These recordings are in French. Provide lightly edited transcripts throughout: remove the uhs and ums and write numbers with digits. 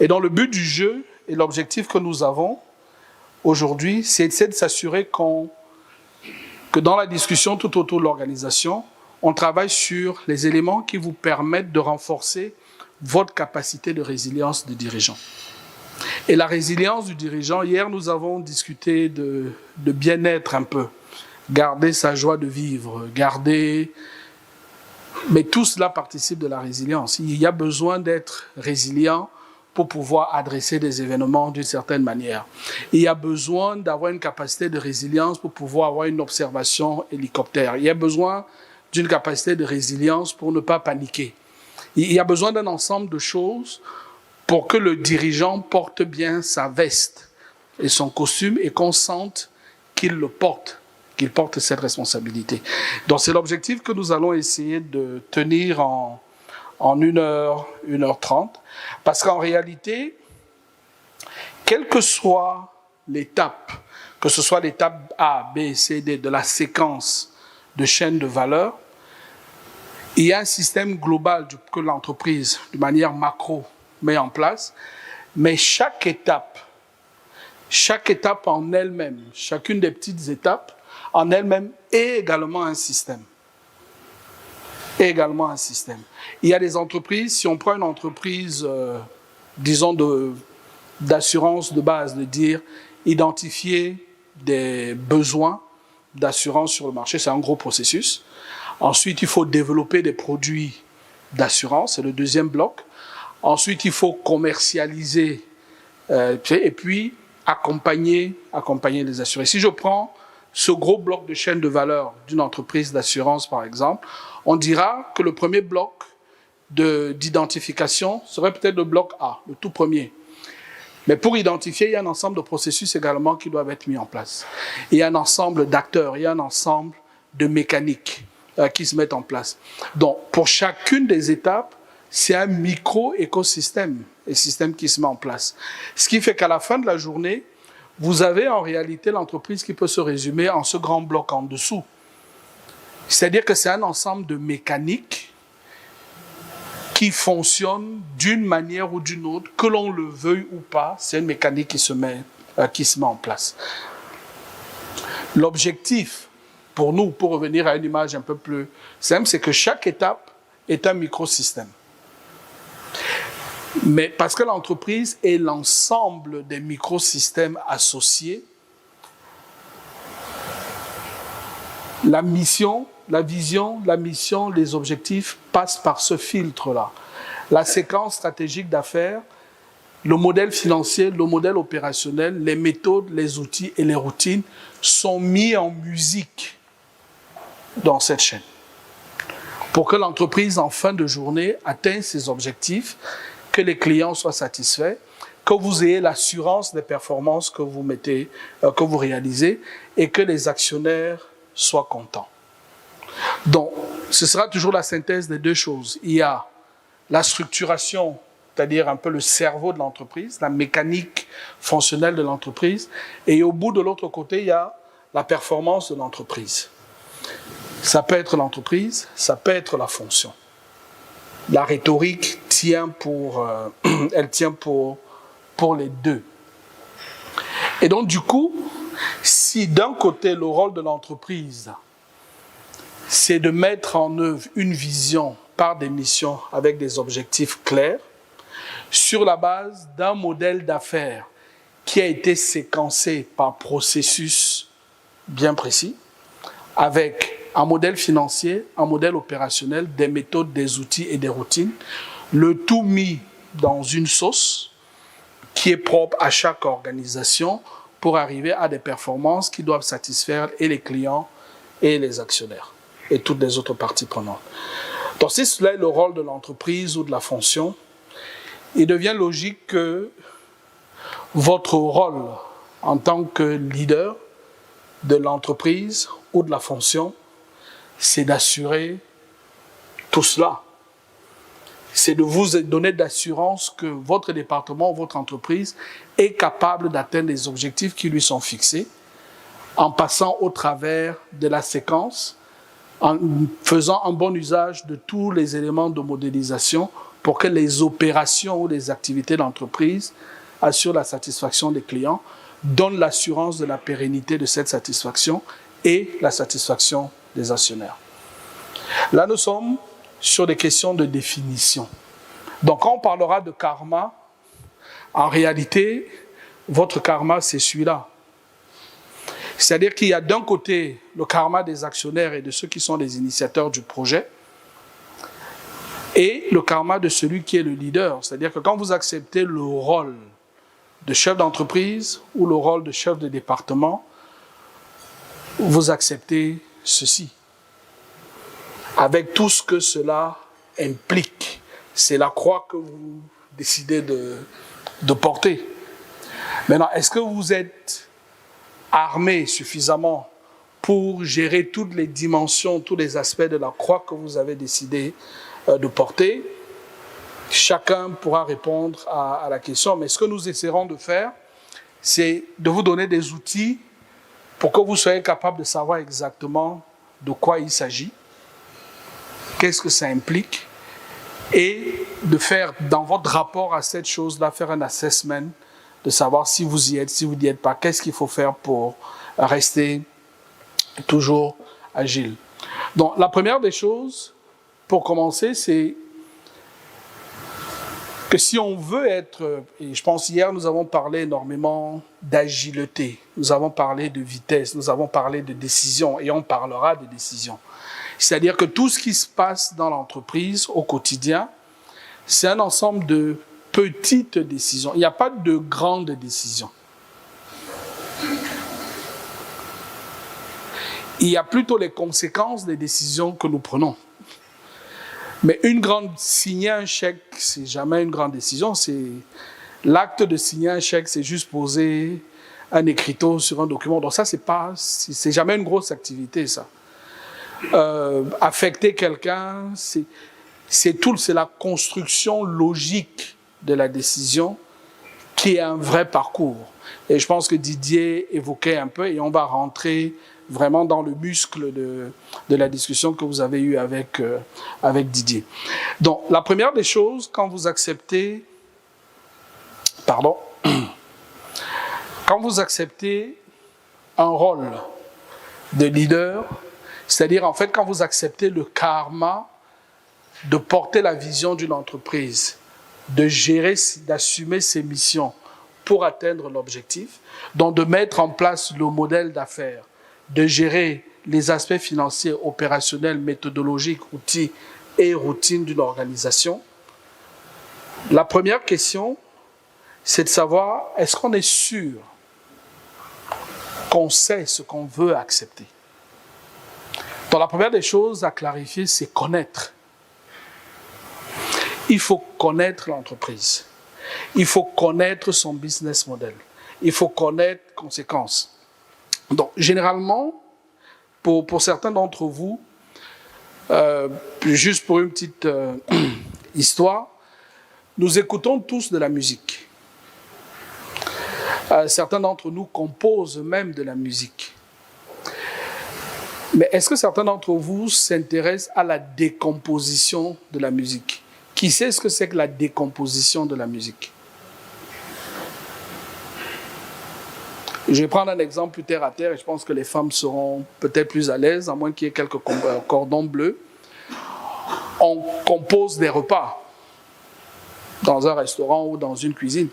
Et dans le but du jeu et l'objectif que nous avons aujourd'hui, c'est de s'assurer que dans la discussion tout autour de l'organisation, on travaille sur les éléments qui vous permettent de renforcer votre capacité de résilience de dirigeant. Et la résilience du dirigeant, hier nous avons discuté de bien-être un peu, garder sa joie de vivre, mais tout cela participe de la résilience. Il y a besoin d'être résilient pour pouvoir adresser des événements d'une certaine manière. Il y a besoin d'avoir une capacité de résilience pour pouvoir avoir une observation hélicoptère. Il y a besoin d'une capacité de résilience pour ne pas paniquer. Il y a besoin d'un ensemble de choses pour que le dirigeant porte bien sa veste et son costume et qu'on sente qu'il le porte, qu'il porte cette responsabilité. Donc c'est l'objectif que nous allons essayer de tenir en 1h, 1h30, parce qu'en réalité, quelle que soit l'étape, que ce soit l'étape A, B, C, D de la séquence de chaîne de valeur, il y a un système global que l'entreprise, de manière macro, met en place, mais chaque étape en elle-même, chacune des petites étapes en elle-même est également un système. Il y a des entreprises, si on prend une entreprise, disons, d'assurance de base, de dire identifier des besoins d'assurance sur le marché, c'est un gros processus. Ensuite, il faut développer des produits d'assurance, c'est le deuxième bloc. Ensuite, il faut commercialiser et puis accompagner les assurés. Si je prends ce gros bloc de chaîne de valeur d'une entreprise d'assurance, par exemple, on dira que le premier bloc d'identification serait peut-être le bloc A, le tout premier. Mais pour identifier, il y a un ensemble de processus également qui doivent être mis en place. Il y a un ensemble d'acteurs, il y a un ensemble de mécaniques qui se mettent en place. Donc, pour chacune des étapes, c'est un micro-écosystème, un système qui se met en place. Ce qui fait qu'à la fin de la journée, vous avez en réalité l'entreprise qui peut se résumer en ce grand bloc en dessous. C'est-à-dire que c'est un ensemble de mécaniques qui fonctionnent d'une manière ou d'une autre, que l'on le veuille ou pas, c'est une mécanique qui se met en place. L'objectif pour nous, pour revenir à une image un peu plus simple, c'est que chaque étape est un microsystème. Mais parce que l'entreprise est l'ensemble des microsystèmes associés, la mission, la vision, la mission, les objectifs passent par ce filtre-là. La séquence stratégique d'affaires, le modèle financier, le modèle opérationnel, les méthodes, les outils et les routines sont mis en musique dans cette chaîne. Pour que l'entreprise, en fin de journée, atteigne ses objectifs, que les clients soient satisfaits, que vous ayez l'assurance des performances que vous réalisez et que les actionnaires soient contents. Donc, ce sera toujours la synthèse des deux choses. Il y a la structuration, c'est-à-dire un peu le cerveau de l'entreprise, la mécanique fonctionnelle de l'entreprise, et au bout de l'autre côté, il y a la performance de l'entreprise. Ça peut être l'entreprise, ça peut être la fonction. La rhétorique tient pour les deux. Et donc, du coup, si d'un côté, le rôle de l'entreprise, c'est de mettre en œuvre une vision par des missions avec des objectifs clairs, sur la base d'un modèle d'affaires qui a été séquencé par processus bien précis, avec un modèle financier, un modèle opérationnel, des méthodes, des outils et des routines, le tout mis dans une sauce qui est propre à chaque organisation pour arriver à des performances qui doivent satisfaire et les clients et les actionnaires et toutes les autres parties prenantes. Donc si cela est le rôle de l'entreprise ou de la fonction, il devient logique que votre rôle en tant que leader de l'entreprise ou de la fonction, c'est d'assurer tout cela. C'est de vous donner d'assurance que votre département, votre entreprise est capable d'atteindre les objectifs qui lui sont fixés en passant au travers de la séquence, en faisant un bon usage de tous les éléments de modélisation pour que les opérations ou les activités d'entreprise assurent la satisfaction des clients, donnent l'assurance de la pérennité de cette satisfaction et la satisfaction des actionnaires. Là, nous sommes sur des questions de définition. Donc, quand on parlera de karma, en réalité, votre karma, c'est celui-là. C'est-à-dire qu'il y a d'un côté le karma des actionnaires et de ceux qui sont les initiateurs du projet, et le karma de celui qui est le leader. C'est-à-dire que quand vous acceptez le rôle de chef d'entreprise ou le rôle de chef de département, vous acceptez ceci. Avec tout ce que cela implique. C'est la croix que vous décidez de porter. Maintenant, est-ce que vous êtes armé suffisamment pour gérer toutes les dimensions, tous les aspects de la croix que vous avez décidé de porter? Chacun pourra répondre à la question, mais ce que nous essaierons de faire, c'est de vous donner des outils pour que vous soyez capable de savoir exactement de quoi il s'agit, qu'est-ce que ça implique, et de faire, dans votre rapport à cette chose-là, faire un assessment, de savoir si vous y êtes, si vous n'y êtes pas, qu'est-ce qu'il faut faire pour rester toujours agile. Donc, la première des choses, pour commencer, c'est que si on veut être, et je pense hier nous avons parlé énormément d'agilité, nous avons parlé de vitesse, nous avons parlé de décision, et on parlera de décision. C'est-à-dire que tout ce qui se passe dans l'entreprise au quotidien, c'est un ensemble de petites décisions. Il n'y a pas de grandes décisions. Il y a plutôt les conséquences des décisions que nous prenons. Mais signer un chèque, c'est jamais une grande décision. C'est l'acte de signer un chèque, c'est juste poser un écriteau sur un document. Donc ça, c'est jamais une grosse activité, ça. Affecter quelqu'un, c'est la construction logique de la décision qui est un vrai parcours. Et je pense que Didier évoquait un peu, et on va rentrer vraiment dans le muscle de la discussion que vous avez eue avec Didier. Donc, la première des choses, quand vous acceptez un rôle de leader, c'est-à-dire en fait quand vous acceptez le karma de porter la vision d'une entreprise, de gérer, d'assumer ses missions pour atteindre l'objectif, donc de mettre en place le modèle d'affaires, de gérer les aspects financiers, opérationnels, méthodologiques, outils et routines d'une organisation. La première question, c'est de savoir, est-ce qu'on est sûr qu'on sait ce qu'on veut accepter? Donc la première des choses à clarifier, c'est connaître. Il faut connaître l'entreprise. Il faut connaître son business model. Il faut connaître les conséquences. Donc, généralement, pour certains d'entre vous, juste pour une petite histoire, nous écoutons tous de la musique. Certains d'entre nous composent même de la musique. Mais est-ce que certains d'entre vous s'intéressent à la décomposition de la musique? Qui sait ce que c'est que la décomposition de la musique? Je vais prendre un exemple plus terre à terre et je pense que les femmes seront peut-être plus à l'aise, à moins qu'il y ait quelques cordons bleus. On compose des repas dans un restaurant ou dans une cuisine.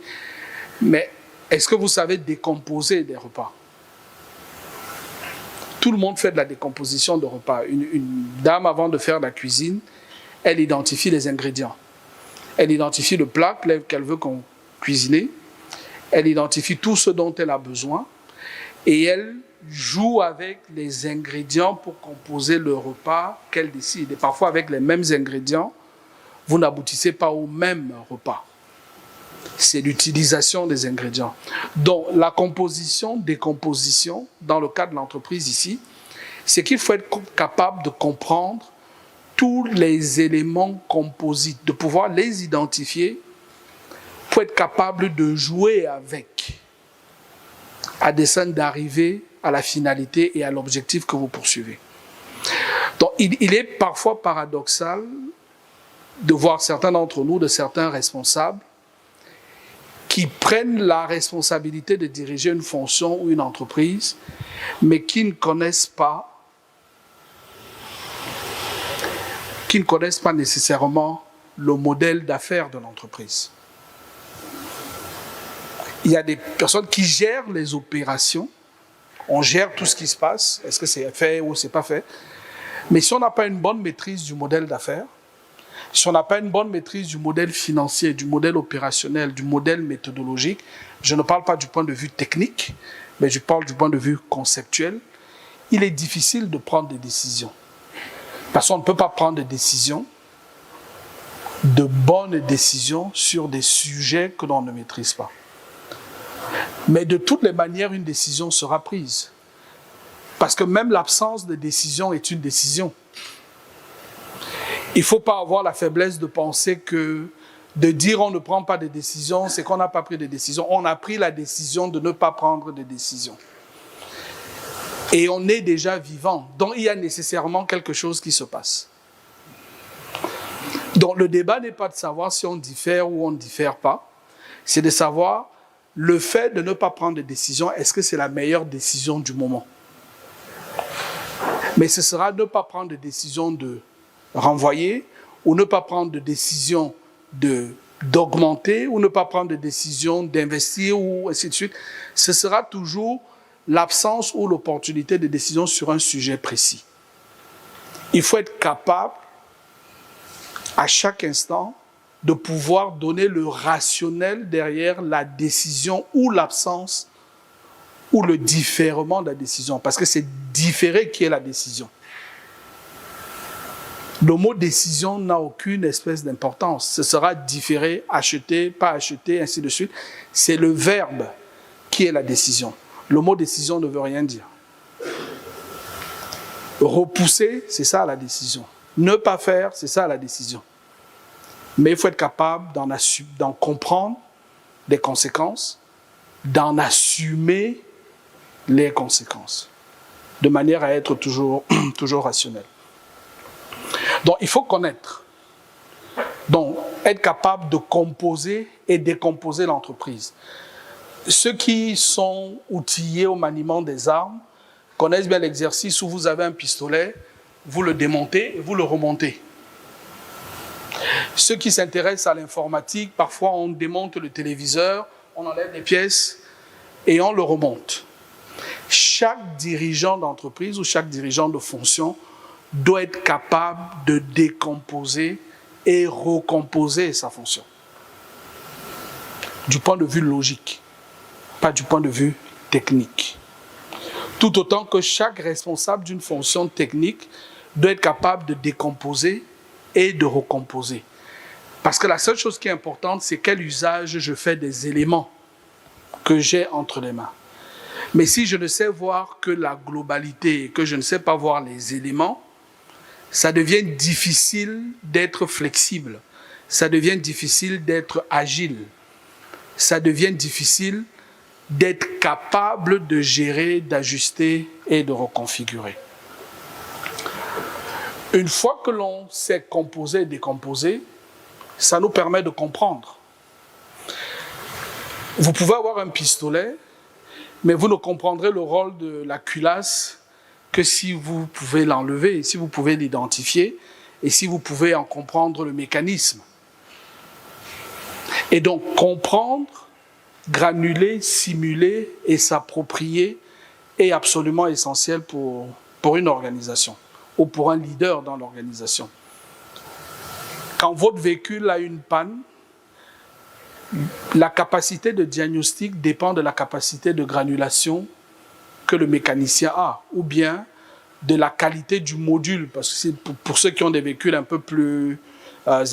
Mais est-ce que vous savez décomposer des repas? Tout le monde fait de la décomposition de repas. Une dame, avant de faire la cuisine, elle identifie les ingrédients. Elle identifie le plat qu'elle veut cuisiner. Elle identifie tout ce dont elle a besoin et elle joue avec les ingrédients pour composer le repas qu'elle décide. Et parfois, avec les mêmes ingrédients, vous n'aboutissez pas au même repas. C'est l'utilisation des ingrédients. Donc, la composition, décomposition, dans le cas de l'entreprise ici, c'est qu'il faut être capable de comprendre tous les éléments composites, de pouvoir les identifier pour être capable de jouer avec, à dessein d'arriver à la finalité et à l'objectif que vous poursuivez. Donc, il est parfois paradoxal de voir certains d'entre nous, de certains responsables, qui prennent la responsabilité de diriger une fonction ou une entreprise, mais qui ne connaissent pas nécessairement le modèle d'affaires de l'entreprise. Il y a des personnes qui gèrent les opérations, on gère tout ce qui se passe, est-ce que c'est fait ou c'est pas fait, mais si on n'a pas une bonne maîtrise du modèle d'affaires, si on n'a pas une bonne maîtrise du modèle financier, du modèle opérationnel, du modèle méthodologique, je ne parle pas du point de vue technique, mais je parle du point de vue conceptuel, il est difficile de prendre des décisions. Parce qu'on ne peut pas prendre des décisions, de bonnes décisions sur des sujets que l'on ne maîtrise pas. Mais de toutes les manières, une décision sera prise. Parce que même l'absence de décision est une décision. Il ne faut pas avoir la faiblesse de penser que de dire on ne prend pas de décision, c'est qu'on n'a pas pris de décision. On a pris la décision de ne pas prendre de décision. Et on est déjà vivant. Donc il y a nécessairement quelque chose qui se passe. Donc le débat n'est pas de savoir si on diffère ou on ne diffère pas. C'est de savoir le fait de ne pas prendre de décision, est-ce que c'est la meilleure décision du moment? Mais ce sera ne pas prendre de décision de renvoyer, ou ne pas prendre de décision d'augmenter, ou ne pas prendre de décision d'investir, ou ainsi de suite. Ce sera toujours l'absence ou l'opportunité de décision sur un sujet précis. Il faut être capable, à chaque instant, de pouvoir donner le rationnel derrière la décision ou l'absence ou le différement de la décision. Parce que c'est différer qui est la décision. Le mot décision n'a aucune espèce d'importance. Ce sera différer, acheter, pas acheter, ainsi de suite. C'est le verbe qui est la décision. Le mot décision ne veut rien dire. Repousser, c'est ça la décision. Ne pas faire, c'est ça la décision. Mais il faut être capable d'en comprendre les conséquences, d'en assumer les conséquences, de manière à être toujours rationnel. Donc, il faut connaître. Donc, être capable de composer et décomposer l'entreprise. Ceux qui sont outillés au maniement des armes connaissent bien l'exercice où vous avez un pistolet, vous le démontez et vous le remontez. Ceux qui s'intéressent à l'informatique, parfois on démonte le téléviseur, on enlève des pièces et on le remonte. Chaque dirigeant d'entreprise ou chaque dirigeant de fonction doit être capable de décomposer et recomposer sa fonction. Du point de vue logique, pas du point de vue technique. Tout autant que chaque responsable d'une fonction technique doit être capable de décomposer et de recomposer. Parce que la seule chose qui est importante, c'est quel usage je fais des éléments que j'ai entre les mains. Mais si je ne sais voir que la globalité, que je ne sais pas voir les éléments, ça devient difficile d'être flexible, ça devient difficile d'être agile, ça devient difficile d'être capable de gérer, d'ajuster et de reconfigurer. Une fois que l'on sait composer et décomposer, ça nous permet de comprendre. Vous pouvez avoir un pistolet, mais vous ne comprendrez le rôle de la culasse que si vous pouvez l'enlever, si vous pouvez l'identifier, et si vous pouvez en comprendre le mécanisme. Et donc, comprendre, granuler, simuler et s'approprier est absolument essentiel pour une organisation ou pour un leader dans l'organisation. Quand votre véhicule a une panne, la capacité de diagnostic dépend de la capacité de granulation que le mécanicien a, ou bien de la qualité du module, parce que c'est pour ceux qui ont des véhicules un peu plus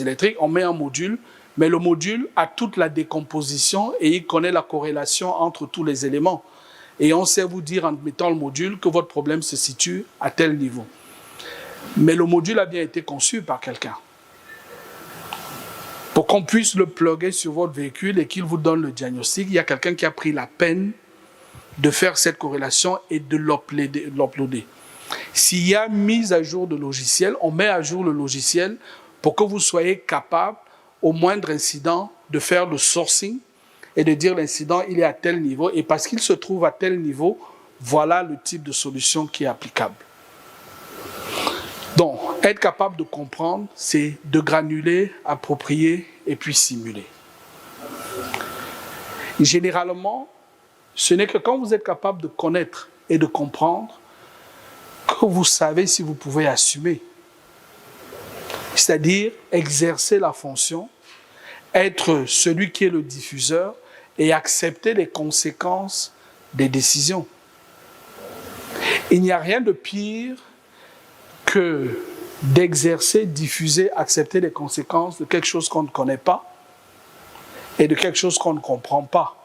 électriques, on met un module, mais le module a toute la décomposition et il connaît la corrélation entre tous les éléments. Et on sait vous dire en mettant le module que votre problème se situe à tel niveau. Mais le module a bien été conçu par quelqu'un. Pour qu'on puisse le plugger sur votre véhicule et qu'il vous donne le diagnostic, il y a quelqu'un qui a pris la peine de faire cette corrélation et de l'uploader. S'il y a mise à jour de logiciel, on met à jour le logiciel pour que vous soyez capable, au moindre incident, de faire le sourcing et de dire l'incident, il est à tel niveau, et parce qu'il se trouve à tel niveau, voilà le type de solution qui est applicable. Donc, être capable de comprendre, c'est de granuler, approprier et puis simuler. Généralement, ce n'est que quand vous êtes capable de connaître et de comprendre que vous savez si vous pouvez assumer. C'est-à-dire exercer la fonction, être celui qui est le diffuseur et accepter les conséquences des décisions. Il n'y a rien de pire que d'exercer, diffuser, accepter les conséquences de quelque chose qu'on ne connaît pas et de quelque chose qu'on ne comprend pas.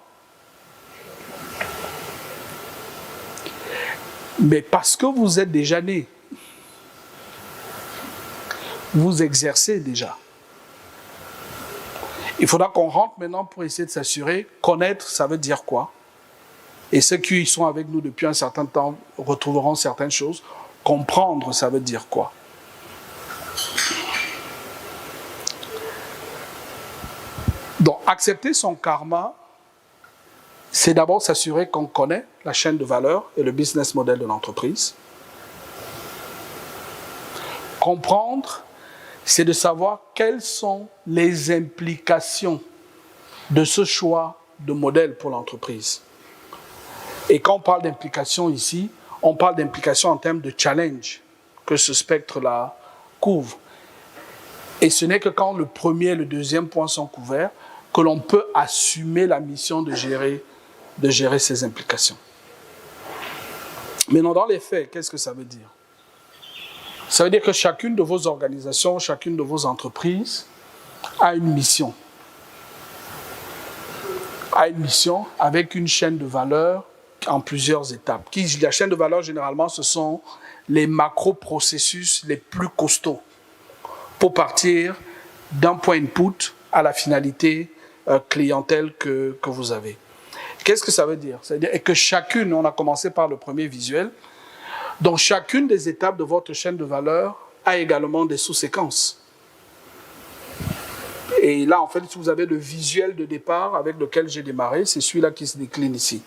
Mais parce que vous êtes déjà né, vous exercez déjà. Il faudra qu'on rentre maintenant pour essayer de s'assurer. Connaître, ça veut dire quoi? Et ceux qui sont avec nous depuis un certain temps retrouveront certaines choses. Comprendre, ça veut dire quoi? Donc, accepter son karma, c'est d'abord s'assurer qu'on connaît la chaîne de valeur et le business model de l'entreprise. Comprendre, c'est de savoir quelles sont les implications de ce choix de modèle pour l'entreprise. Et quand on parle d'implications ici, on parle d'implications en termes de challenge que ce spectre-là couvre. Et ce n'est que quand le premier et le deuxième point sont couverts que l'on peut assumer la mission de gérer ces implications. Mais non, dans les faits, qu'est-ce que ça veut dire? Ça veut dire que chacune de vos organisations, chacune de vos entreprises a une mission. A une mission avec une chaîne de valeur en plusieurs étapes. La chaîne de valeur, généralement, ce sont les macro-processus les plus costauds pour partir d'un point input à la finalité clientèle que vous avez. Qu'est-ce que ça veut dire? Ça veut dire que chacune, on a commencé par le premier visuel, donc chacune des étapes de votre chaîne de valeur a également des sous-séquences. Et là, en fait, si vous avez le visuel de départ avec lequel j'ai démarré, c'est celui-là qui se décline ici.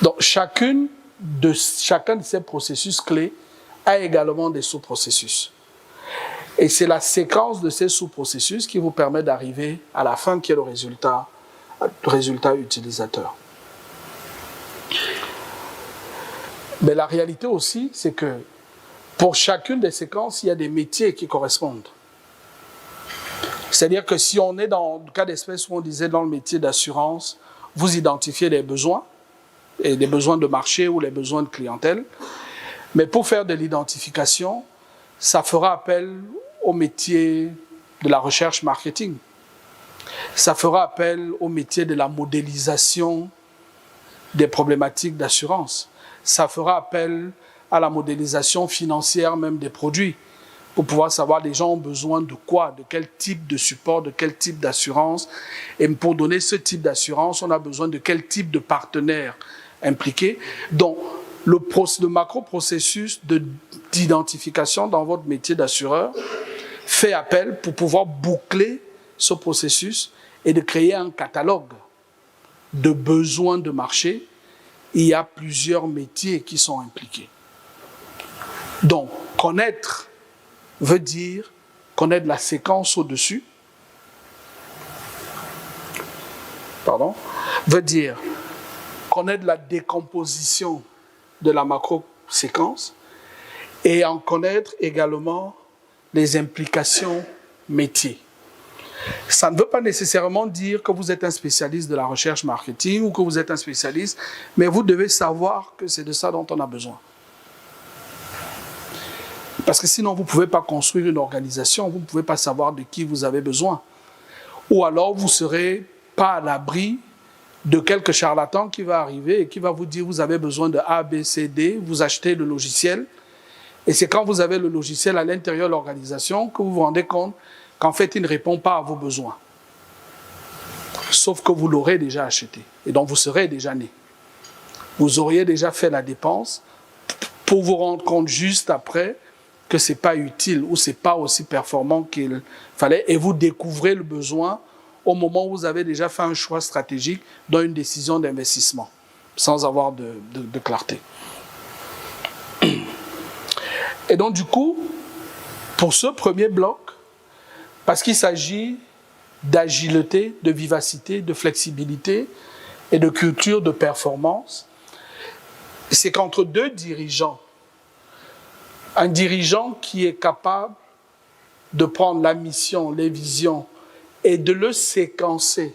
Donc chacun de ces processus clés a également des sous-processus. Et c'est la séquence de ces sous-processus qui vous permet d'arriver à la fin qui est le résultat utilisateur. Mais la réalité aussi, c'est que pour chacune des séquences, il y a des métiers qui correspondent. C'est-à-dire que si on est dans le cas d'espèce où on disait dans le métier d'assurance, vous identifiez les besoins, et des besoins de marché ou les besoins de clientèle. Mais pour faire de l'identification, ça fera appel au métier de la recherche marketing. Ça fera appel au métier de la modélisation des problématiques d'assurance. Ça fera appel à la modélisation financière même des produits pour pouvoir savoir les gens ont besoin de quoi, de quel type de support, de quel type d'assurance. Et pour donner ce type d'assurance, on a besoin de quel type de partenaire impliqué. Donc, le macro-processus d'identification dans votre métier d'assureur fait appel pour pouvoir boucler ce processus et de créer un catalogue de besoins de marché. Il y a plusieurs métiers qui sont impliqués. Donc, connaître veut dire connaître la séquence au-dessus. Veut dire connaître la décomposition de la macro-séquence et en connaître également les implications métiers. Ça ne veut pas nécessairement dire que vous êtes un spécialiste de la recherche marketing ou que vous êtes un spécialiste, mais vous devez savoir que c'est de ça dont on a besoin. Parce que sinon, vous ne pouvez pas construire une organisation, vous ne pouvez pas savoir de qui vous avez besoin. Ou alors, vous ne serez pas à l'abri de quelques charlatans qui va arriver et qui va vous dire vous avez besoin de A, B, C, D, vous achetez le logiciel. Et c'est quand vous avez le logiciel à l'intérieur de l'organisation que vous vous rendez compte qu'en fait, il ne répond pas à vos besoins. Sauf que vous l'aurez déjà acheté. Et donc, vous serez déjà né. Vous auriez déjà fait la dépense pour vous rendre compte juste après que ce n'est pas utile ou ce n'est pas aussi performant qu'il fallait, et vous découvrez le besoin au moment où vous avez déjà fait un choix stratégique dans une décision d'investissement, sans avoir de clarté. Et donc du coup, pour ce premier bloc, parce qu'il s'agit d'agilité, de vivacité, de flexibilité et de culture de performance, c'est qu'entre deux dirigeants, un dirigeant qui est capable de prendre la mission, les visions et de le séquencer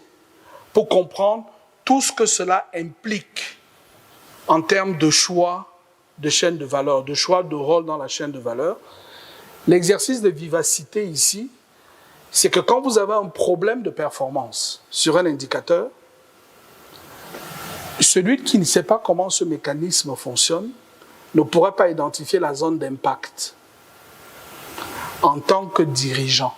pour comprendre tout ce que cela implique en termes de choix de chaîne de valeur, de choix de rôle dans la chaîne de valeur. L'exercice de vivacité ici, c'est que quand vous avez un problème de performance sur un indicateur, celui qui ne sait pas comment ce mécanisme fonctionne ne pourrait pas identifier la zone d'impact en tant que dirigeant.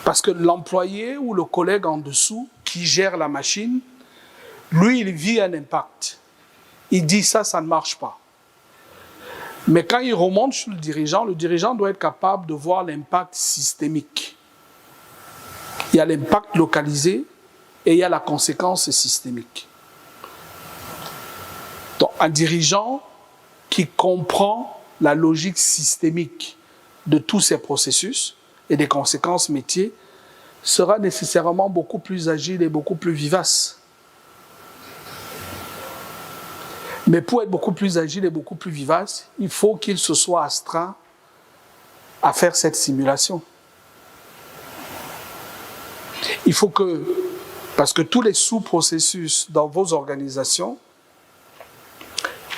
Parce que l'employé ou le collègue en dessous qui gère la machine, lui, il vit un impact. Il dit ça ne marche pas. Mais quand il remonte sur le dirigeant doit être capable de voir l'impact systémique. Il y a l'impact localisé et il y a la conséquence systémique. Donc, un dirigeant qui comprend la logique systémique de tous ces processus et des conséquences métiers sera nécessairement beaucoup plus agile et beaucoup plus vivace. Mais pour être beaucoup plus agile et beaucoup plus vivace, il faut qu'il se soit astreint à faire cette simulation. Il faut que, parce que tous les sous-processus dans vos organisations,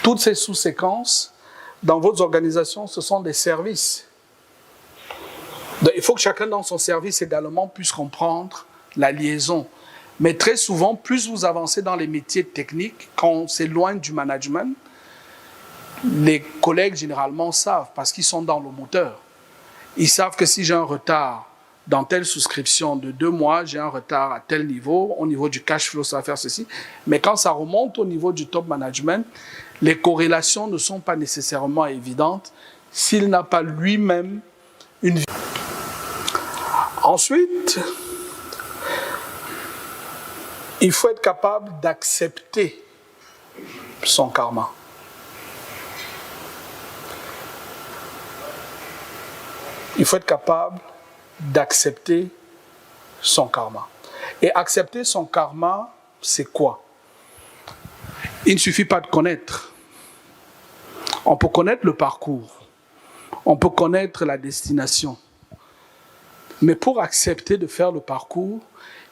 toutes ces sous-séquences dans vos organisations, ce sont des services. Donc, il faut que chacun dans son service également puisse comprendre la liaison. Mais très souvent, plus vous avancez dans les métiers techniques, quand on s'éloigne du management, les collègues généralement savent, parce qu'ils sont dans le moteur. Ils savent que si j'ai un retard dans telle souscription de 2 mois, j'ai un retard à tel niveau, au niveau du cash flow, ça va faire ceci. Mais quand ça remonte au niveau du top management, les corrélations ne sont pas nécessairement évidentes s'il n'a pas lui-même une vie. Ensuite, il faut être capable d'accepter son karma. Il faut être capable d'accepter son karma. Et accepter son karma, c'est quoi? Il ne suffit pas de connaître. On peut connaître le parcours. On peut connaître la destination. Mais pour accepter de faire le parcours,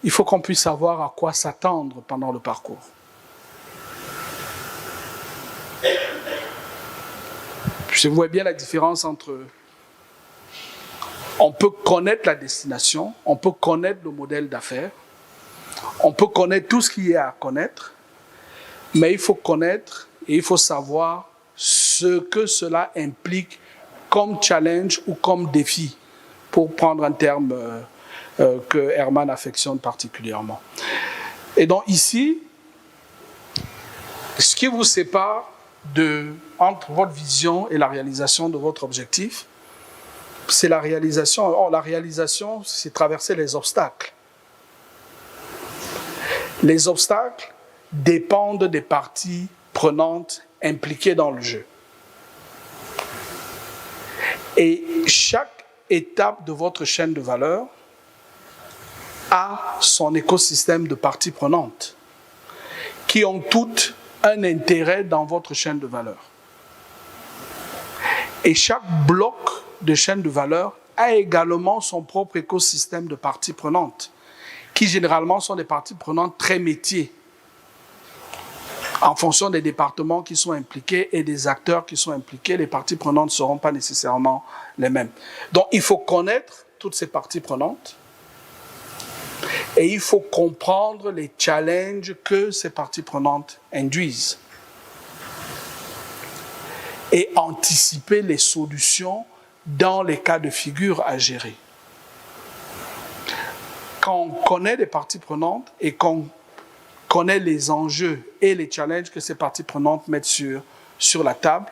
il faut qu'on puisse savoir à quoi s'attendre pendant le parcours. Je vois bien la différence entre... On peut connaître la destination, on peut connaître le modèle d'affaires, on peut connaître tout ce qu'il y a à connaître, mais il faut connaître et il faut savoir ce que cela implique comme challenge ou comme défi, pour prendre un terme que Herman affectionne particulièrement. Et donc ici, ce qui vous sépare entre votre vision et la réalisation de votre objectif, c'est la réalisation. Or, la réalisation, c'est traverser les obstacles. Les obstacles dépendent des parties prenantes impliquées dans le jeu. Et chaque étape de votre chaîne de valeur a son écosystème de parties prenantes qui ont toutes un intérêt dans votre chaîne de valeur. Et chaque bloc de chaîne de valeur a également son propre écosystème de parties prenantes qui généralement sont des parties prenantes très métiers en fonction des départements qui sont impliqués et des acteurs qui sont impliqués. Les parties prenantes ne seront pas nécessairement les mêmes. Donc il faut connaître toutes ces parties prenantes et il faut comprendre les challenges que ces parties prenantes induisent et anticiper les solutions dans les cas de figure à gérer. Quand on connaît les parties prenantes et qu'on connaît les enjeux et les challenges que ces parties prenantes mettent sur la table,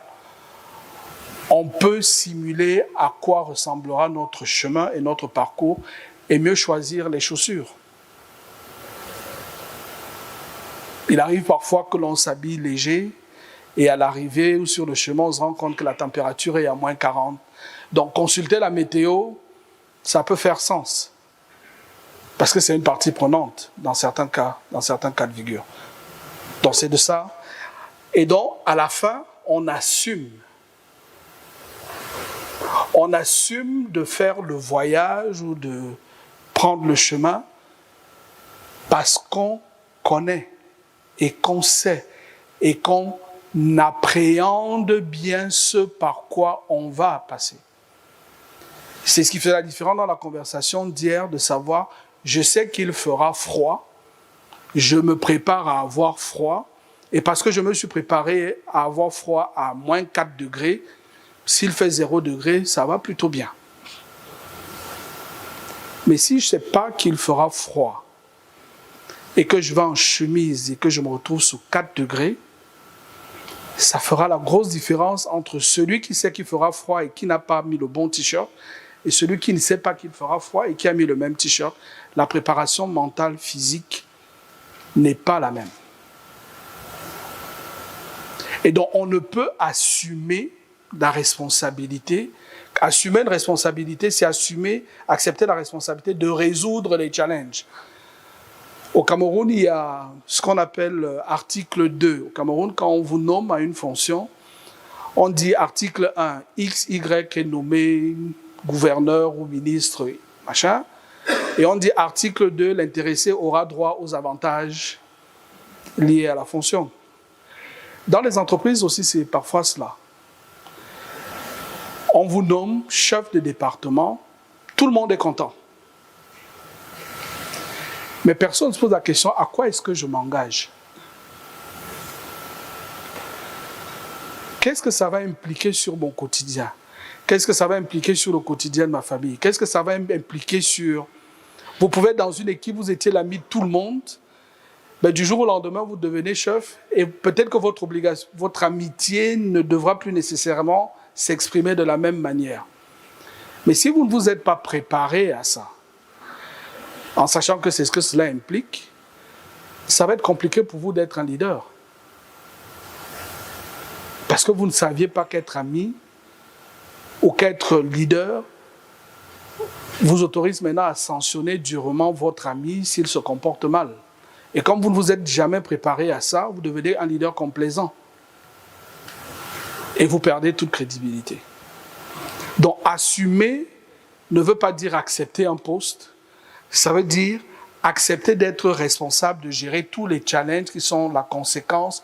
on peut simuler à quoi ressemblera notre chemin et notre parcours et mieux choisir les chaussures. Il arrive parfois que l'on s'habille léger et à l'arrivée ou sur le chemin, on se rend compte que la température est à moins 40. Donc consulter la météo, ça peut faire sens. Parce que c'est une partie prenante dans certains cas de figure. Donc c'est de ça. Et donc à la fin, on assume. On assume de faire le voyage ou de prendre le chemin parce qu'on connaît et qu'on sait et qu'on appréhende bien ce par quoi on va passer. C'est ce qui fait la différence dans la conversation d'hier, de savoir, je sais qu'il fera froid, je me prépare à avoir froid, et parce que je me suis préparé à avoir froid à moins 4 degrés, s'il fait 0 degré, ça va plutôt bien. Mais si je ne sais pas qu'il fera froid, et que je vais en chemise et que je me retrouve sous 4 degrés, ça fera la grosse différence entre celui qui sait qu'il fera froid et qui n'a pas mis le bon t-shirt et celui qui ne sait pas qu'il fera froid et qui a mis le même t-shirt. La préparation mentale, physique n'est pas la même. Et donc, on ne peut assumer la responsabilité. Assumer une responsabilité, c'est accepter la responsabilité de résoudre les challenges. Au Cameroun, il y a ce qu'on appelle article 2. Au Cameroun, quand on vous nomme à une fonction, on dit article 1, X, Y est nommé gouverneur ou ministre, machin. Et on dit article 2, l'intéressé aura droit aux avantages liés à la fonction. Dans les entreprises aussi, c'est parfois cela. On vous nomme chef de département, tout le monde est content. Mais personne ne se pose la question, à quoi est-ce que je m'engage? Qu'est-ce que ça va impliquer sur mon quotidien? Qu'est-ce que ça va impliquer sur le quotidien de ma famille? Qu'est-ce que ça va impliquer sur... Vous pouvez être dans une équipe, vous étiez l'ami de tout le monde, mais du jour au lendemain, vous devenez chef, et peut-être que votre amitié ne devra plus nécessairement s'exprimer de la même manière. Mais si vous ne vous êtes pas préparé à ça, en sachant que c'est ce que cela implique, ça va être compliqué pour vous d'être un leader. Parce que vous ne saviez pas qu'être ami ou qu'être leader vous autorise maintenant à sanctionner durement votre ami s'il se comporte mal. Et comme vous ne vous êtes jamais préparé à ça, vous devenez un leader complaisant. Et vous perdez toute crédibilité. Donc assumer ne veut pas dire accepter un poste. Ça veut dire accepter d'être responsable, de gérer tous les challenges qui sont la conséquence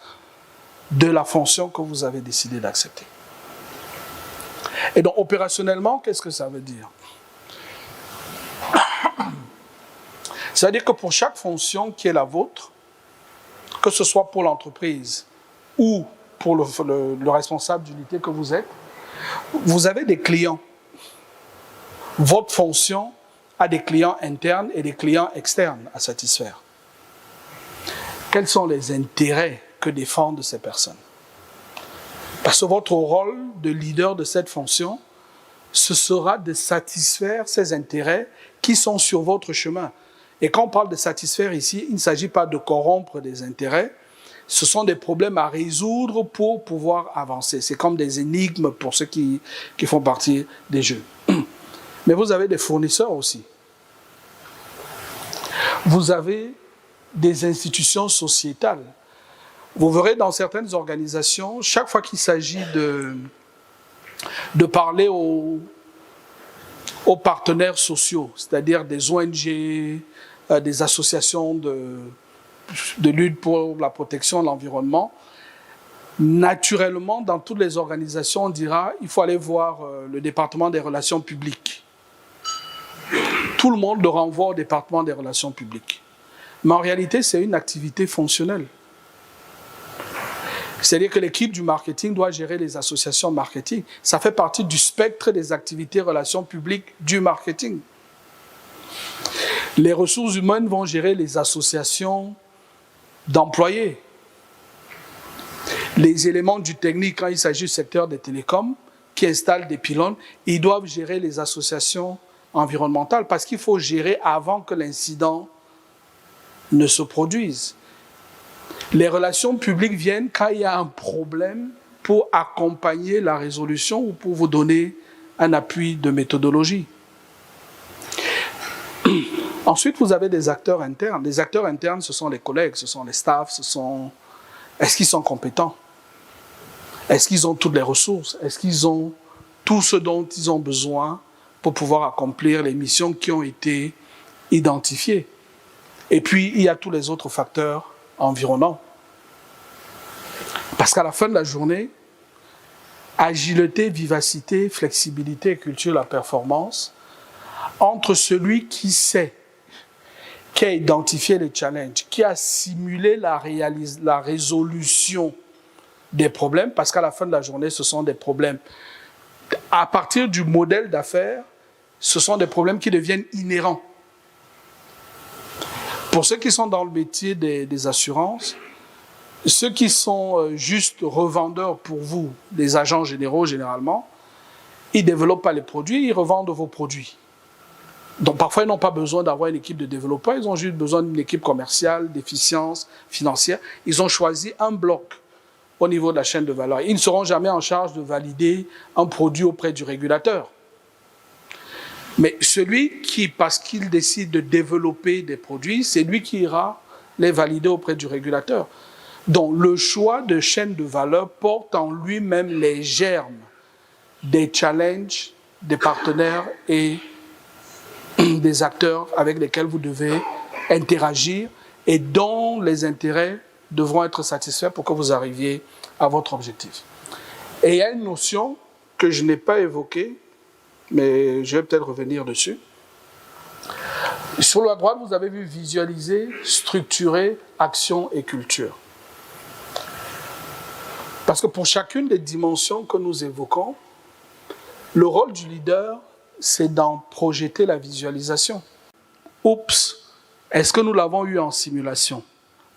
de la fonction que vous avez décidé d'accepter. Et donc, opérationnellement, qu'est-ce que ça veut dire? Ça veut dire que pour chaque fonction qui est la vôtre, que ce soit pour l'entreprise ou pour le responsable d'unité que vous êtes, vous avez des clients. Votre fonction a des clients internes et des clients externes à satisfaire. Quels sont les intérêts que défendent ces personnes? Parce que votre rôle de leader de cette fonction, ce sera de satisfaire ces intérêts qui sont sur votre chemin. Et quand on parle de satisfaire ici, il ne s'agit pas de corrompre des intérêts, ce sont des problèmes à résoudre pour pouvoir avancer. C'est comme des énigmes pour ceux qui font partie des jeux. Mais vous avez des fournisseurs aussi. Vous avez des institutions sociétales. Vous verrez dans certaines organisations, chaque fois qu'il s'agit de parler aux partenaires sociaux, c'est-à-dire des ONG, des associations de lutte pour la protection de l'environnement, naturellement, dans toutes les organisations, on dira il faut aller voir le département des relations publiques. Tout le monde le renvoie au département des relations publiques. Mais en réalité, c'est une activité fonctionnelle. C'est-à-dire que l'équipe du marketing doit gérer les associations marketing. Ça fait partie du spectre des activités relations publiques du marketing. Les ressources humaines vont gérer les associations d'employés. Les éléments du technique, quand il s'agit du secteur des télécoms, qui installent des pylônes, ils doivent gérer les associations environnementales parce qu'il faut gérer avant que l'incident ne se produise. Les relations publiques viennent quand il y a un problème pour accompagner la résolution ou pour vous donner un appui de méthodologie. Ensuite, vous avez des acteurs internes. Les acteurs internes, ce sont les collègues, ce sont les staffs, est-ce qu'ils sont compétents? Est-ce qu'ils ont toutes les ressources? Est-ce qu'ils ont tout ce dont ils ont besoin pour pouvoir accomplir les missions qui ont été identifiées? Et puis, il y a tous les autres facteurs environnants. Parce qu'à la fin de la journée, agilité, vivacité, flexibilité et culture de la performance, entre celui qui sait, qui a identifié les challenges, qui a simulé la résolution des problèmes, parce qu'à la fin de la journée, ce sont des problèmes. À partir du modèle d'affaires, ce sont des problèmes qui deviennent inhérents. Pour ceux qui sont dans le métier des assurances, ceux qui sont juste revendeurs pour vous, les agents généraux généralement, ils ne développent pas les produits, ils revendent vos produits. Donc parfois, ils n'ont pas besoin d'avoir une équipe de développeurs, ils ont juste besoin d'une équipe commerciale, d'efficience financière. Ils ont choisi un bloc au niveau de la chaîne de valeur. Ils ne seront jamais en charge de valider un produit auprès du régulateur. Mais celui qui, parce qu'il décide de développer des produits, c'est lui qui ira les valider auprès du régulateur. Donc le choix de chaîne de valeur porte en lui-même les germes des challenges, des partenaires et des acteurs avec lesquels vous devez interagir et dont les intérêts devront être satisfaits pour que vous arriviez à votre objectif. Et il y a une notion que je n'ai pas évoquée, mais je vais peut-être revenir dessus. Sur la droite, vous avez vu visualiser, structurer, action et culture. Parce que pour chacune des dimensions que nous évoquons, le rôle du leader, c'est d'en projeter la visualisation. Oups, est-ce que nous l'avons eu en simulation?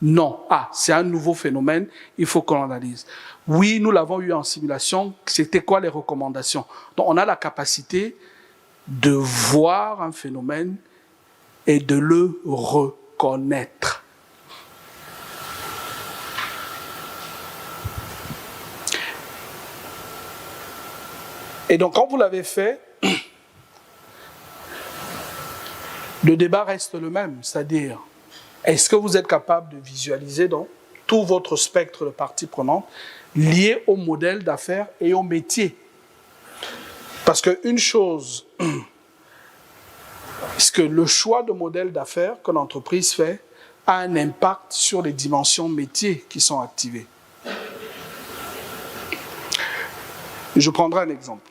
Non. Ah, c'est un nouveau phénomène, il faut qu'on l'analyse. Oui, nous l'avons eu en simulation, c'était quoi les recommandations? Donc on a la capacité de voir un phénomène et de le reconnaître. Et donc quand vous l'avez fait, le débat reste le même, c'est-à-dire, est-ce que vous êtes capable de visualiser donc tout votre spectre de parties prenantes lié au modèle d'affaires et au métier? Parce qu'une chose, c'est que le choix de modèle d'affaires que l'entreprise fait a un impact sur les dimensions métiers qui sont activées. Je prendrai un exemple.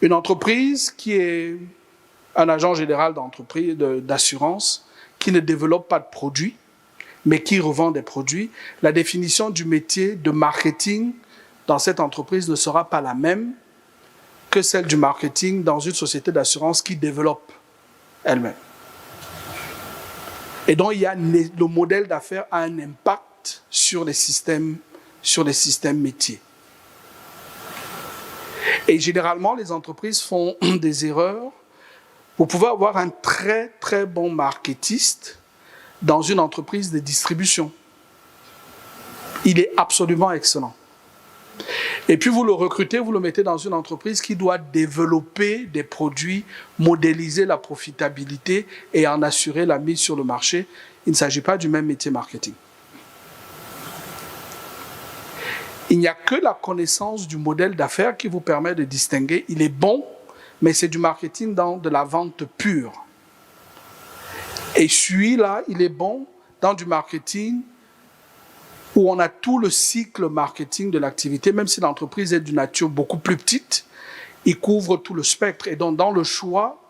Une entreprise qui est un agent général d'entreprise, d'assurance, qui ne développe pas de produits, mais qui revend des produits, la définition du métier de marketing dans cette entreprise ne sera pas la même que celle du marketing dans une société d'assurance qui développe elle-même. Et donc, le modèle d'affaires a un impact sur les systèmes métiers. Et généralement, les entreprises font des erreurs. Vous pouvez avoir un très, très bon marketiste dans une entreprise de distribution. Il est absolument excellent. Et puis vous le recrutez, vous le mettez dans une entreprise qui doit développer des produits, modéliser la profitabilité et en assurer la mise sur le marché. Il ne s'agit pas du même métier marketing. Il n'y a que la connaissance du modèle d'affaires qui vous permet de distinguer. Il est bon, mais c'est du marketing dans de la vente pure. Et celui-là, il est bon dans du marketing où on a tout le cycle marketing de l'activité, même si l'entreprise est d'une nature beaucoup plus petite, il couvre tout le spectre. Et donc, dans le choix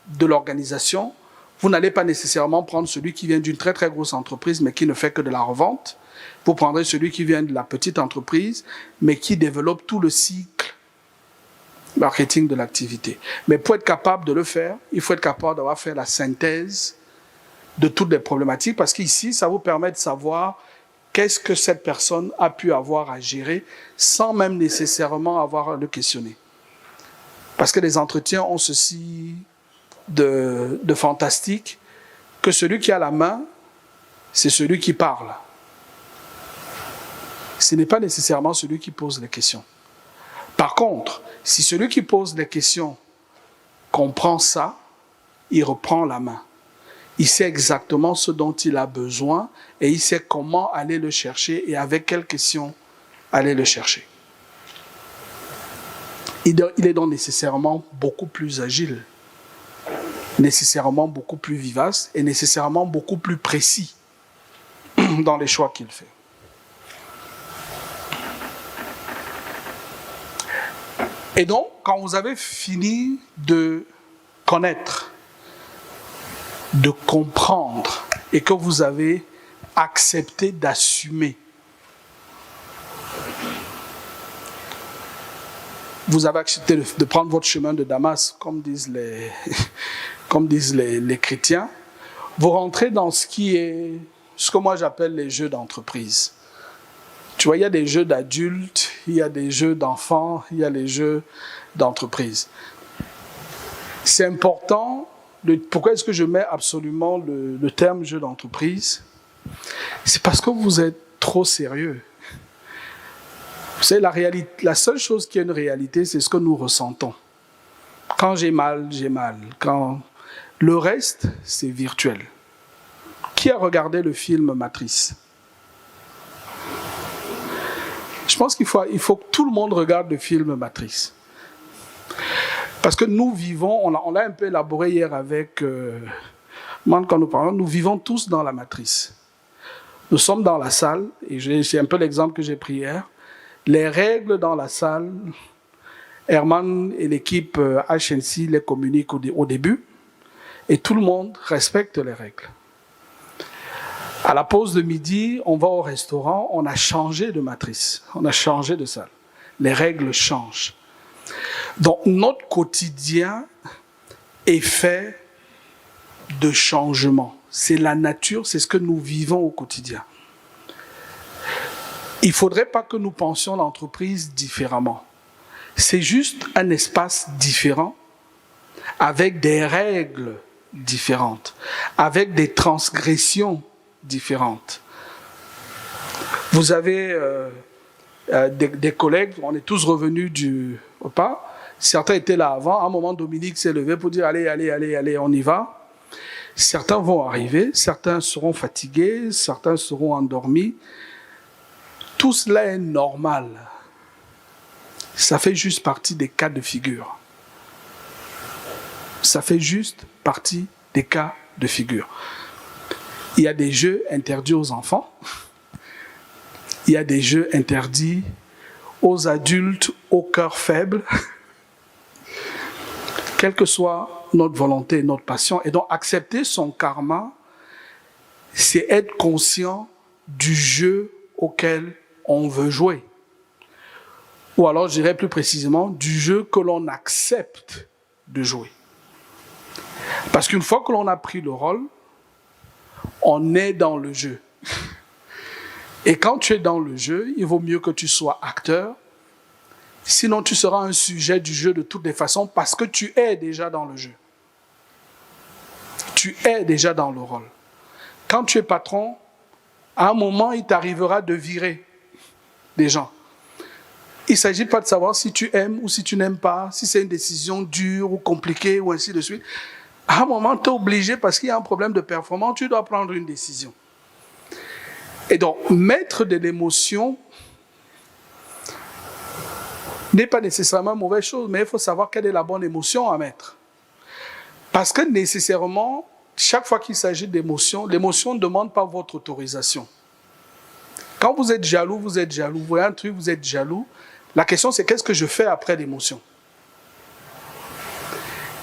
de l'organisation, vous n'allez pas nécessairement prendre celui qui vient d'une très très grosse entreprise, mais qui ne fait que de la revente. Vous prendrez celui qui vient de la petite entreprise, mais qui développe tout le cycle marketing de l'activité. Mais pour être capable de le faire, il faut être capable d'avoir fait la synthèse de toutes les problématiques, parce qu'ici, ça vous permet de savoir qu'est-ce que cette personne a pu avoir à gérer sans même nécessairement avoir à le questionner. Parce que les entretiens ont ceci de fantastique, que celui qui a la main, c'est celui qui parle. Ce n'est pas nécessairement celui qui pose les questions. Par contre, si celui qui pose les questions comprend ça, il reprend la main. Il sait exactement ce dont il a besoin et il sait comment aller le chercher et avec quelles questions aller le chercher. Il est donc nécessairement beaucoup plus agile, nécessairement beaucoup plus vivace et nécessairement beaucoup plus précis dans les choix qu'il fait. Et donc, quand vous avez fini de connaître, de comprendre et que vous avez accepté d'assumer, vous avez accepté de prendre votre chemin de Damas, comme disent les chrétiens, vous rentrez dans ce que moi j'appelle les jeux d'entreprise. Tu vois, il y a des jeux d'adultes, il y a des jeux d'enfants, il y a les jeux d'entreprise. C'est important. Pourquoi est-ce que je mets absolument le terme jeu d'entreprise? C'est parce que vous êtes trop sérieux. Vous savez, la seule chose qui est une réalité, c'est ce que nous ressentons. Quand j'ai mal, j'ai mal. Le reste, c'est virtuel. Qui a regardé le film Matrice? Je pense qu'il faut que tout le monde regarde le film Matrice. Parce que nous vivons, on l'a un peu élaboré hier avec quand nous parlons, nous vivons tous dans la matrice. Nous sommes dans la salle, et c'est un peu l'exemple que j'ai pris hier. Les règles dans la salle, Herman et l'équipe HNC les communiquent au début, et tout le monde respecte les règles. À la pause de midi, on va au restaurant, on a changé de matrice, on a changé de salle. Les règles changent. Donc, notre quotidien est fait de changements. C'est la nature, c'est ce que nous vivons au quotidien. Il ne faudrait pas que nous pensions l'entreprise différemment. C'est juste un espace différent, avec des règles différentes, avec des transgressions différentes. Vous avez des collègues, on est tous revenus du repas. Certains étaient là avant. À un moment, Dominique s'est levé pour dire allez, on y va. Certains vont arriver, certains seront fatigués, certains seront endormis. Tout cela est normal. Ça fait juste partie des cas de figure. Ça fait juste partie des cas de figure. Il y a des jeux interdits aux enfants. Il y a des jeux interdits aux adultes, au cœur faible. Quelle que soit notre volonté, notre passion. Et donc, accepter son karma, c'est être conscient du jeu auquel on veut jouer. Ou alors, je dirais plus précisément, du jeu que l'on accepte de jouer. Parce qu'une fois que l'on a pris le rôle, on est dans le jeu. Et quand tu es dans le jeu, il vaut mieux que tu sois acteur. Sinon, tu seras un sujet du jeu de toutes les façons parce que tu es déjà dans le jeu. Tu es déjà dans le rôle. Quand tu es patron, à un moment, il t'arrivera de virer des gens. Il ne s'agit pas de savoir si tu aimes ou si tu n'aimes pas, si c'est une décision dure ou compliquée ou ainsi de suite. À un moment, tu es obligé, parce qu'il y a un problème de performance, tu dois prendre une décision. Et donc, mettre de l'émotion n'est pas nécessairement une mauvaise chose, mais il faut savoir quelle est la bonne émotion à mettre. Parce que nécessairement, chaque fois qu'il s'agit d'émotion, l'émotion ne demande pas votre autorisation. Quand vous êtes jaloux, vous êtes jaloux. Vous voyez un truc, vous êtes jaloux. La question, c'est qu'est-ce que je fais après l'émotion?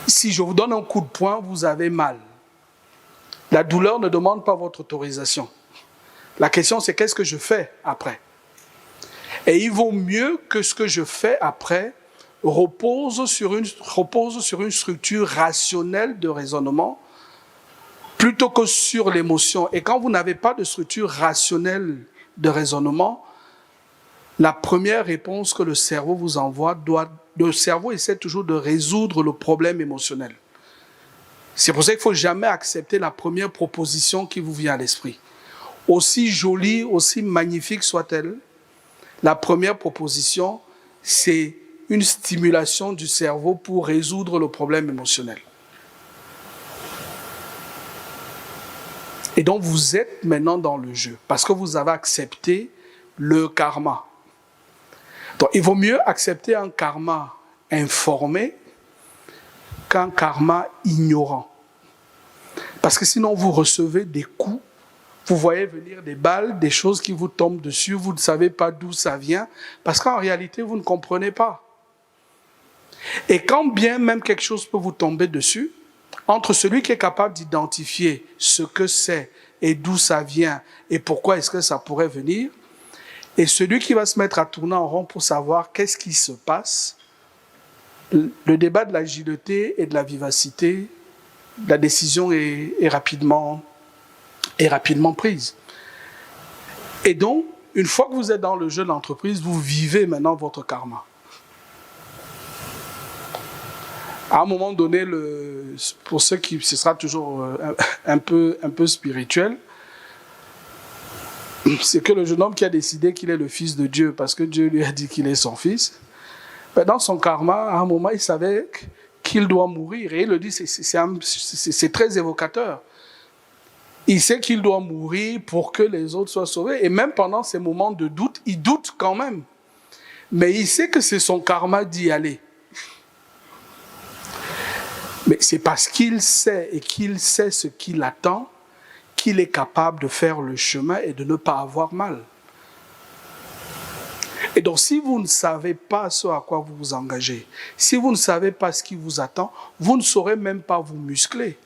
Si je vous donne un coup de poing, vous avez mal. La douleur ne demande pas votre autorisation. La question, c'est qu'est-ce que je fais après? Et il vaut mieux que ce que je fais après repose sur une structure rationnelle de raisonnement plutôt que sur l'émotion. Et quand vous n'avez pas de structure rationnelle de raisonnement, la première réponse que le cerveau vous envoie le cerveau essaie toujours de résoudre le problème émotionnel. C'est pour ça qu'il ne faut jamais accepter la première proposition qui vous vient à l'esprit. Aussi jolie, aussi magnifique soit-elle, la première proposition, c'est une stimulation du cerveau pour résoudre le problème émotionnel. Et donc vous êtes maintenant dans le jeu, parce que vous avez accepté le karma. Donc il vaut mieux accepter un karma informé qu'un karma ignorant. Parce que sinon vous recevez des coups, vous voyez venir des balles, des choses qui vous tombent dessus, vous ne savez pas d'où ça vient, parce qu'en réalité vous ne comprenez pas. Et quand bien même quelque chose peut vous tomber dessus, entre celui qui est capable d'identifier ce que c'est et d'où ça vient et pourquoi est-ce que ça pourrait venir, et celui qui va se mettre à tourner en rond pour savoir qu'est-ce qui se passe, le débat de l'agilité et de la vivacité, la décision est rapidement prise. Et donc, une fois que vous êtes dans le jeu de l'entreprise, vous vivez maintenant votre karma. À un moment donné, pour ceux qui, ce sera toujours un peu spirituel, c'est que le jeune homme qui a décidé qu'il est le fils de Dieu parce que Dieu lui a dit qu'il est son fils, dans son karma, à un moment, il savait qu'il doit mourir. Et il le dit, c'est très évocateur. Il sait qu'il doit mourir pour que les autres soient sauvés. Et même pendant ces moments de doute, il doute quand même. Mais il sait que c'est son karma d'y aller. Mais c'est parce qu'il sait et qu'il sait ce qu'il attend qu'il est capable de faire le chemin et de ne pas avoir mal. Et donc, si vous ne savez pas ce à quoi vous vous engagez, si vous ne savez pas ce qui vous attend, vous ne saurez même pas vous muscler.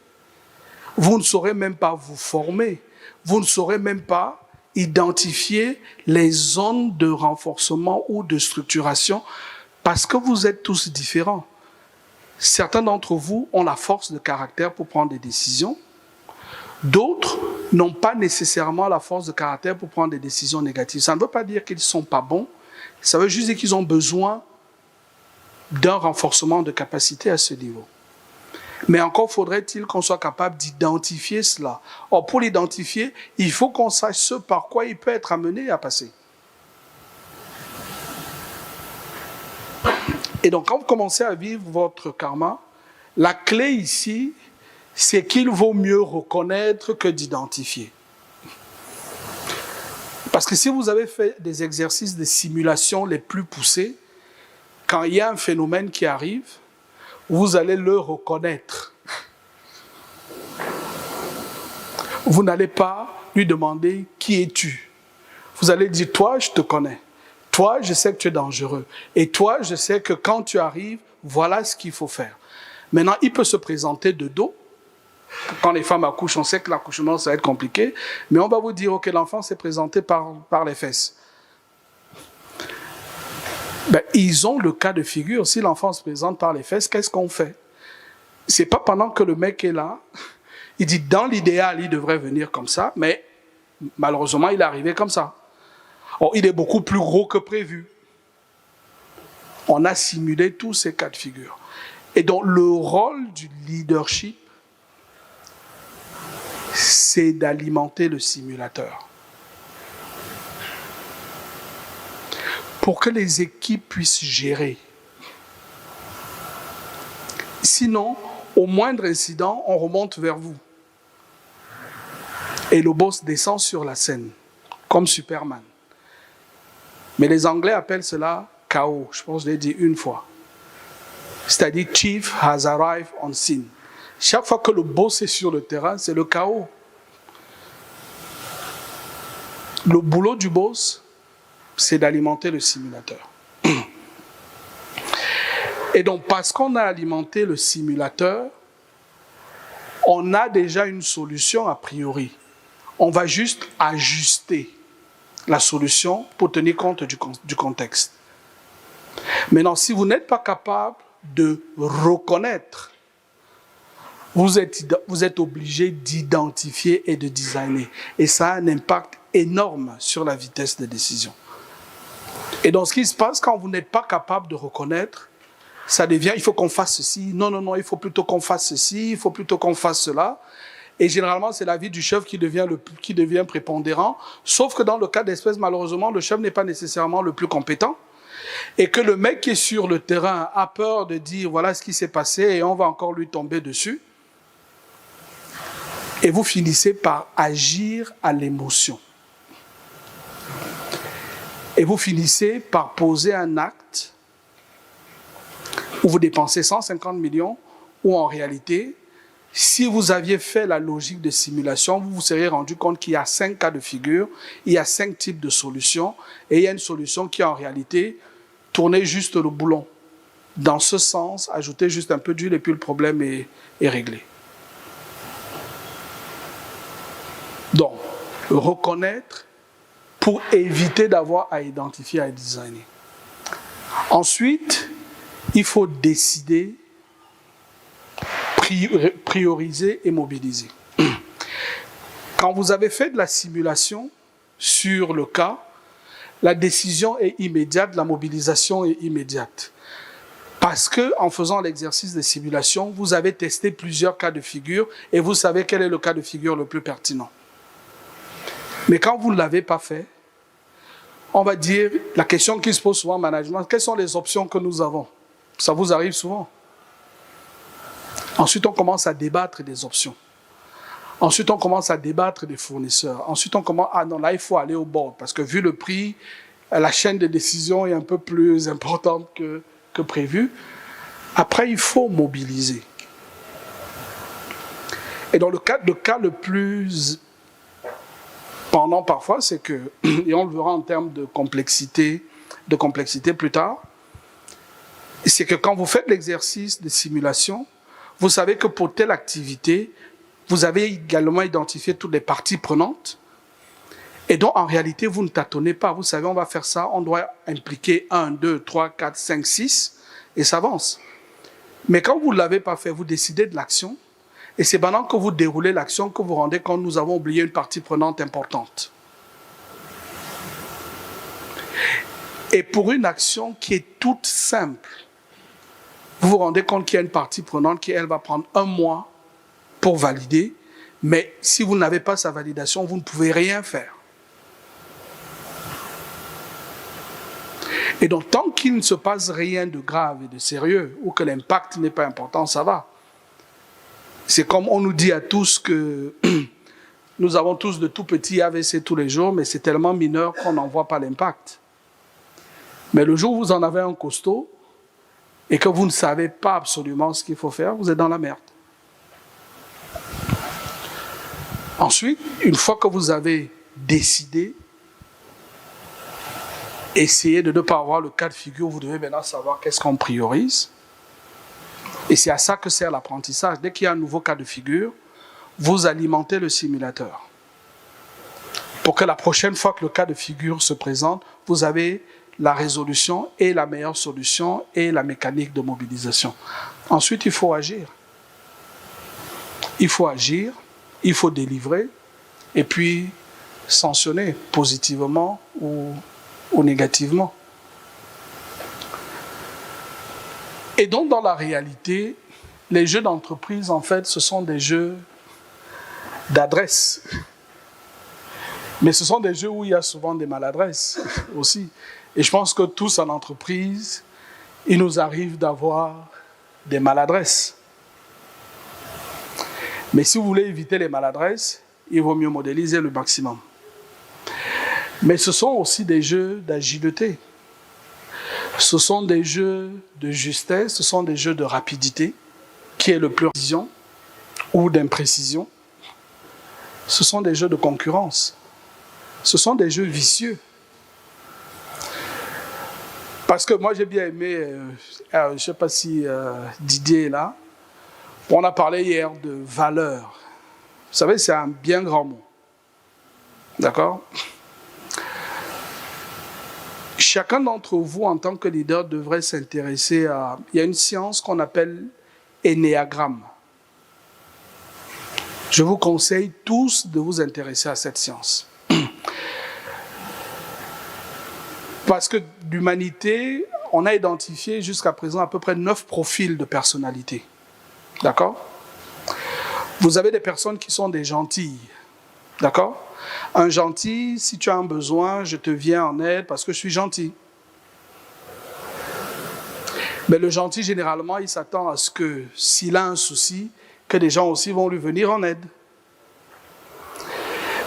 Vous ne saurez même pas vous former. Vous ne saurez même pas identifier les zones de renforcement ou de structuration parce que vous êtes tous différents. Certains d'entre vous ont la force de caractère pour prendre des décisions. D'autres n'ont pas nécessairement la force de caractère pour prendre des décisions négatives. Ça ne veut pas dire qu'ils ne sont pas bons. Ça veut juste dire qu'ils ont besoin d'un renforcement de capacité à ce niveau. Mais encore faudrait-il qu'on soit capable d'identifier cela. Or, pour l'identifier, il faut qu'on sache ce par quoi il peut être amené à passer. Et donc, quand vous commencez à vivre votre karma, la clé ici, c'est qu'il vaut mieux reconnaître que d'identifier. Parce que si vous avez fait des exercices de simulation les plus poussés, quand il y a un phénomène qui arrive, vous allez le reconnaître. Vous n'allez pas lui demander « Qui es-tu » Vous allez dire « Toi, je te connais. Toi, je sais que tu es dangereux. Et toi, je sais que quand tu arrives, voilà ce qu'il faut faire. » Maintenant, il peut se présenter de dos. Quand les femmes accouchent, on sait que l'accouchement, ça va être compliqué. Mais on va vous dire « Ok, l'enfant s'est présenté par les fesses. » Ils ont le cas de figure. Si l'enfant se présente par les fesses, qu'est-ce qu'on fait? C'est pas pendant que le mec est là. Il dit, dans l'idéal, il devrait venir comme ça, mais malheureusement, il est arrivé comme ça. Or, il est beaucoup plus gros que prévu. On a simulé tous ces cas de figure. Et donc, le rôle du leadership, c'est d'alimenter le simulateur. Pour que les équipes puissent gérer. Sinon, au moindre incident, on remonte vers vous. Et le boss descend sur la scène, comme Superman. Mais les Anglais appellent cela chaos. Je pense que je l'ai dit une fois. C'est-à-dire, Chief has arrived on scene. Chaque fois que le boss est sur le terrain, c'est le chaos. Le boulot du boss, c'est d'alimenter le simulateur. Et donc, parce qu'on a alimenté le simulateur, on a déjà une solution a priori. On va juste ajuster la solution pour tenir compte du contexte. Maintenant, si vous n'êtes pas capable de reconnaître, vous êtes obligé d'identifier et de designer. Et ça a un impact énorme sur la vitesse de décision. Et donc, ce qui se passe quand vous n'êtes pas capable de reconnaître, ça devient, il faut qu'on fasse ceci, non, il faut plutôt qu'on fasse ceci, il faut plutôt qu'on fasse cela. Et généralement, c'est l'avis du chef qui devient prépondérant, sauf que dans le cas d'espèce, malheureusement, le chef n'est pas nécessairement le plus compétent, et que le mec qui est sur le terrain a peur de dire, voilà ce qui s'est passé, et on va encore lui tomber dessus. Et vous finissez par agir à l'émotion. Et vous finissez par poser un acte où vous dépensez 150 millions, où en réalité, si vous aviez fait la logique de simulation, vous vous seriez rendu compte qu'il y a 5 cas de figure, il y a 5 types de solutions, et il y a une solution qui en réalité tournait juste le boulon. Dans ce sens, ajouter juste un peu d'huile et puis le problème est réglé. Donc, reconnaître pour éviter d'avoir à identifier, à designer. Ensuite, il faut décider, prioriser et mobiliser. Quand vous avez fait de la simulation sur le cas, la décision est immédiate, la mobilisation est immédiate. Parce qu'en faisant l'exercice de simulation, vous avez testé plusieurs cas de figure et vous savez quel est le cas de figure le plus pertinent. Mais quand vous ne l'avez pas fait, on va dire, la question qui se pose souvent en management, quelles sont les options que nous avons? Ça vous arrive souvent. Ensuite, on commence à débattre des options. Ensuite, on commence à débattre des fournisseurs. Ensuite, on commence, ah non, là, il faut aller au board, parce que vu le prix, la chaîne de décision est un peu plus importante que prévu. Après, il faut mobiliser. Et dans le cas le plus pendant parfois, c'est que, et on le verra en termes de complexité plus tard, c'est que quand vous faites l'exercice de simulation, vous savez que pour telle activité, vous avez également identifié toutes les parties prenantes, et donc en réalité, vous ne tâtonnez pas. Vous savez, on va faire ça, on doit impliquer 1, 2, 3, 4, 5, 6, et ça avance. Mais quand vous ne l'avez pas fait, vous décidez de l'action, et c'est pendant que vous déroulez l'action que vous vous rendez compte que nous avons oublié une partie prenante importante. Et pour une action qui est toute simple, vous vous rendez compte qu'il y a une partie prenante qui, elle, va prendre 1 mois pour valider, mais si vous n'avez pas sa validation, vous ne pouvez rien faire. Et donc, tant qu'il ne se passe rien de grave et de sérieux, ou que l'impact n'est pas important, ça va. C'est comme on nous dit à tous que nous avons tous de tout petits AVC tous les jours, mais c'est tellement mineur qu'on n'en voit pas l'impact. Mais le jour où vous en avez un costaud et que vous ne savez pas absolument ce qu'il faut faire, vous êtes dans la merde. Ensuite, une fois que vous avez décidé, essayez de ne pas avoir le cas de figure, vous devez maintenant savoir qu'est-ce qu'on priorise. Et c'est à ça que sert l'apprentissage. Dès qu'il y a un nouveau cas de figure, vous alimentez le simulateur. Pour que la prochaine fois que le cas de figure se présente, vous avez la résolution et la meilleure solution et la mécanique de mobilisation. Ensuite, il faut agir. Il faut agir, il faut délivrer et puis sanctionner positivement ou négativement. Et donc, dans la réalité, les jeux d'entreprise, en fait, ce sont des jeux d'adresse. Mais ce sont des jeux où il y a souvent des maladresses aussi. Et je pense que tous en entreprise, il nous arrive d'avoir des maladresses. Mais si vous voulez éviter les maladresses, il vaut mieux modéliser le maximum. Mais ce sont aussi des jeux d'agilité. Ce sont des jeux de justesse, ce sont des jeux de rapidité, qui est le plus précision ou d'imprécision. Ce sont des jeux de concurrence. Ce sont des jeux vicieux. Parce que moi j'ai bien aimé, je ne sais pas si Didier est là, on a parlé hier de valeur. Vous savez, c'est un bien grand mot. D'accord ? Chacun d'entre vous, en tant que leader, devrait s'intéresser à... Il y a une science qu'on appelle Ennéagramme. Je vous conseille tous de vous intéresser à cette science. Parce que l'humanité, on a identifié jusqu'à présent à peu près 9 profils de personnalité. D'accord? Vous avez des personnes qui sont des gentilles. D'accord? Un gentil, si tu as un besoin, je te viens en aide parce que je suis gentil. Mais le gentil, généralement, il s'attend à ce que, s'il a un souci, que des gens aussi vont lui venir en aide.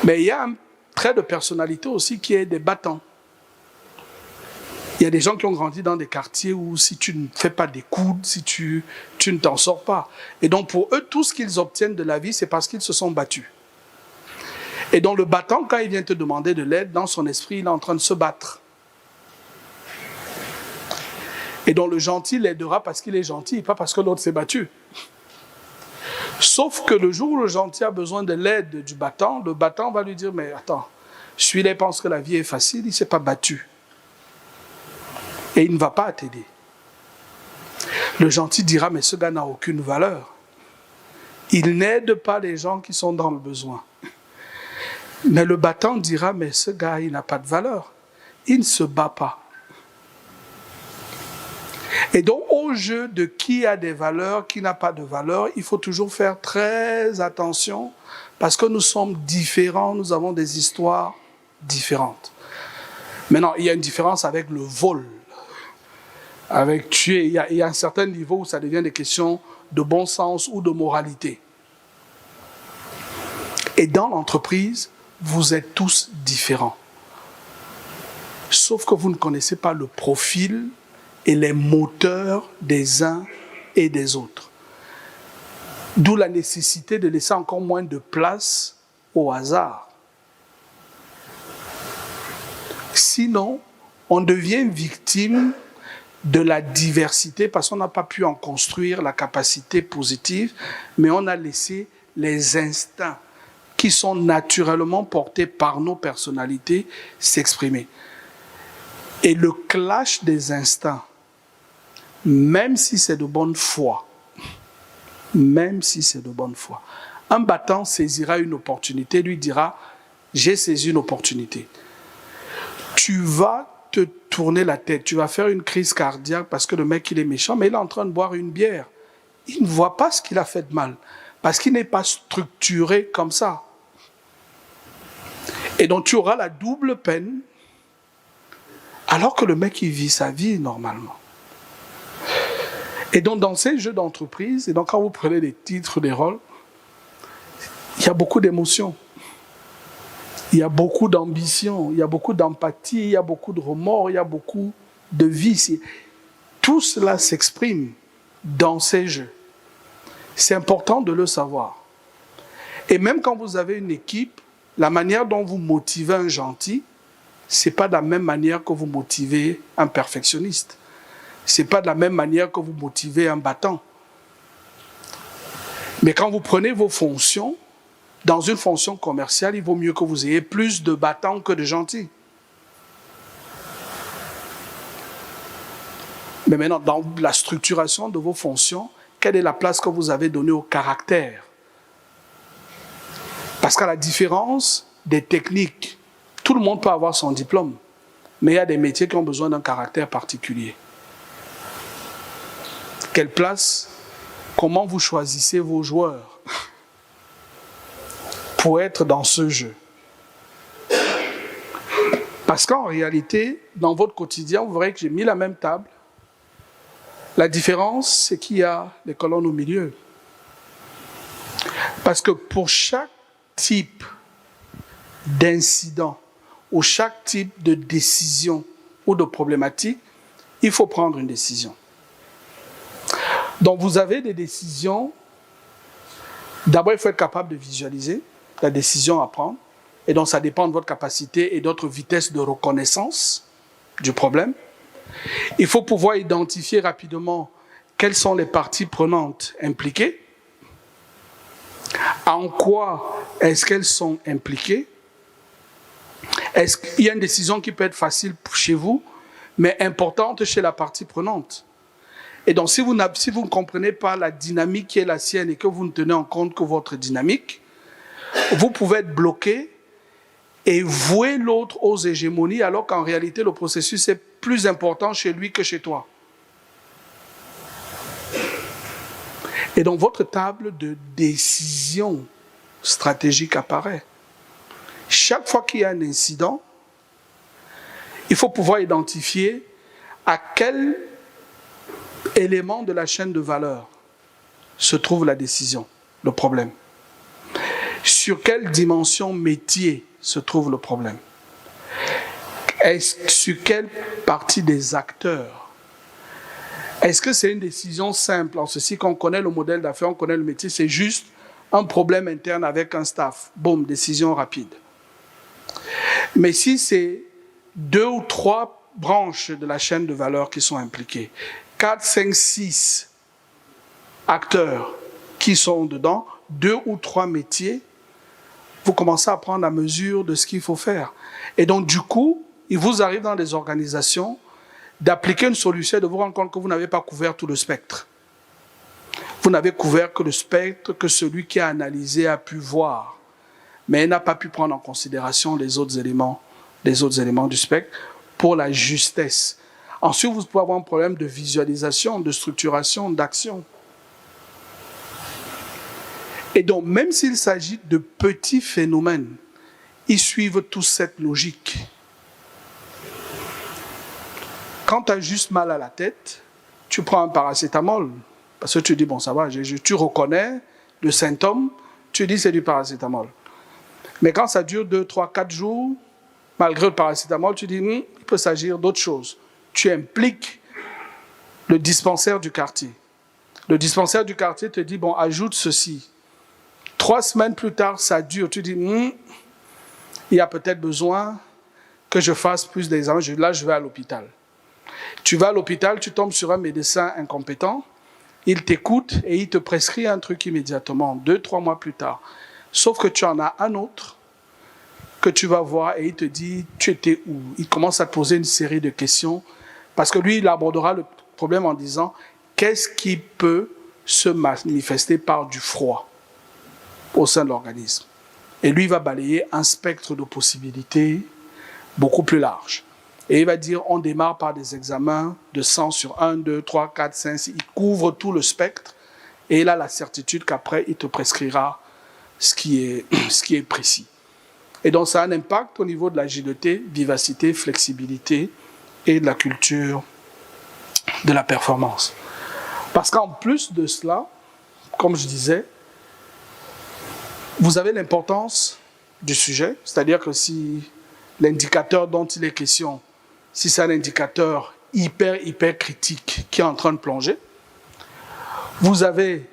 Mais il y a un trait de personnalité aussi qui est des battants. Il y a des gens qui ont grandi dans des quartiers où si tu ne fais pas des coudes, si tu ne t'en sors pas. Et donc pour eux, tout ce qu'ils obtiennent de la vie, c'est parce qu'ils se sont battus. Et donc le battant, quand il vient te demander de l'aide, dans son esprit, il est en train de se battre. Et donc le gentil l'aidera parce qu'il est gentil, pas parce que l'autre s'est battu. Sauf que le jour où le gentil a besoin de l'aide du battant, le battant va lui dire, mais attends, celui-là pense que la vie est facile, il ne s'est pas battu. Et il ne va pas t'aider. Le gentil dira, mais ce gars n'a aucune valeur. Il n'aide pas les gens qui sont dans le besoin. Mais le battant dira, mais ce gars, il n'a pas de valeur. Il ne se bat pas. Et donc, au jeu de qui a des valeurs, qui n'a pas de valeur, il faut toujours faire très attention parce que nous sommes différents, nous avons des histoires différentes. Maintenant, il y a une différence avec le vol. Avec tuer, il y a un certain niveau où ça devient des questions de bon sens ou de moralité. Et dans l'entreprise, vous êtes tous différents. Sauf que vous ne connaissez pas le profil et les moteurs des uns et des autres. D'où la nécessité de laisser encore moins de place au hasard. Sinon, on devient victime de la diversité parce qu'on n'a pas pu en construire la capacité positive, mais on a laissé les instincts qui sont naturellement portés par nos personnalités s'exprimer. Et le clash des instincts, même si c'est de bonne foi, un battant saisira une opportunité, lui dira « j'ai saisi une opportunité ». Tu vas te tourner la tête, tu vas faire une crise cardiaque parce que le mec il est méchant, mais il est en train de boire une bière. Il ne voit pas ce qu'il a fait de mal, parce qu'il n'est pas structuré comme ça. Et donc tu auras la double peine, alors que le mec il vit sa vie normalement. Et donc dans ces jeux d'entreprise, et donc quand vous prenez des titres, des rôles, il y a beaucoup d'émotions. Il y a beaucoup d'ambition, il y a beaucoup d'empathie, il y a beaucoup de remords, il y a beaucoup de vie. Tout cela s'exprime dans ces jeux. C'est important de le savoir. Et même quand vous avez une équipe, la manière dont vous motivez un gentil, ce n'est pas de la même manière que vous motivez un perfectionniste. Ce n'est pas de la même manière que vous motivez un battant. Mais quand vous prenez vos fonctions, dans une fonction commerciale, il vaut mieux que vous ayez plus de battants que de gentils. Mais maintenant, dans la structuration de vos fonctions, quelle est la place que vous avez donnée au caractère? Parce qu'à la différence des techniques, tout le monde peut avoir son diplôme, mais il y a des métiers qui ont besoin d'un caractère particulier. Quelle place? Comment vous choisissez vos joueurs pour être dans ce jeu? Parce qu'en réalité, dans votre quotidien, vous verrez que j'ai mis la même table. La différence, c'est qu'il y a les colonnes au milieu. Parce que pour chaque type d'incident ou chaque type de décision ou de problématique, il faut prendre une décision. Donc vous avez des décisions. D'abord, il faut être capable de visualiser la décision à prendre. Et donc, ça dépend de votre capacité et de votre vitesse de reconnaissance du problème. Il faut pouvoir identifier rapidement quelles sont les parties prenantes impliquées. En quoi est-ce qu'elles sont impliquées? Est-ce qu'il y a une décision qui peut être facile chez vous, mais importante chez la partie prenante? Et donc, si vous ne comprenez pas la dynamique qui est la sienne et que vous ne tenez en compte que votre dynamique, vous pouvez être bloqué et vouer l'autre aux hégémonies, alors qu'en réalité, le processus est plus important chez lui que chez toi. Et donc, votre table de décision stratégique apparaît. Chaque fois qu'il y a un incident, il faut pouvoir identifier à quel élément de la chaîne de valeur se trouve la décision, le problème. Sur quelle dimension métier se trouve le problème? Sur quelle partie des acteurs? Est-ce que c'est une décision simple, en ceci qu'on connaît le modèle d'affaires, on connaît le métier, c'est juste un problème interne avec un staff, boum, décision rapide. Mais si c'est 2 ou 3 branches de la chaîne de valeur qui sont impliquées, 4, 5, 6 acteurs qui sont dedans, 2 ou 3 métiers, vous commencez à prendre la mesure de ce qu'il faut faire. Et donc, du coup, il vous arrive dans des organisations d'appliquer une solution et de vous rendre compte que vous n'avez pas couvert tout le spectre. Vous n'avez couvert que le spectre que celui qui a analysé a pu voir, mais il n'a pas pu prendre en considération les autres éléments du spectre pour la justesse. Ensuite, vous pouvez avoir un problème de visualisation, de structuration, d'action. Et donc, même s'il s'agit de petits phénomènes, ils suivent tous cette logique. Quand tu as juste mal à la tête, tu prends un paracétamol. Parce que tu dis, bon, ça va, tu reconnais le symptôme, tu dis c'est du paracétamol. Mais quand ça dure 2, 3, 4 jours, malgré le paracétamol, tu dis, il peut s'agir d'autre chose. Tu impliques le dispensaire du quartier. Le dispensaire du quartier te dit, bon, ajoute ceci. 3 semaines plus tard, ça dure. Tu dis, il y a peut-être besoin que je fasse plus d'examens. Là, je vais à l'hôpital. Tu vas à l'hôpital, tu tombes sur un médecin incompétent, il t'écoute et il te prescrit un truc immédiatement, 2, 3 mois plus tard. Sauf que tu en as un autre que tu vas voir et il te dit, tu étais où? Il commence à te poser une série de questions parce que lui, il abordera le problème en disant, qu'est-ce qui peut se manifester par du froid au sein de l'organisme? Et lui, il va balayer un spectre de possibilités beaucoup plus large. Et il va dire, on démarre par des examens de sang sur 1, 2, 3, 4, 5, 6. Il couvre tout le spectre et il a la certitude qu'après, il te prescrira ce qui est précis. Et donc, ça a un impact au niveau de l'agilité, vivacité, flexibilité et de la culture de la performance. Parce qu'en plus de cela, comme je disais, vous avez l'importance du sujet, c'est-à-dire que si l'indicateur dont il est question, si c'est un indicateur hyper critique qui est en train de plonger, vous avez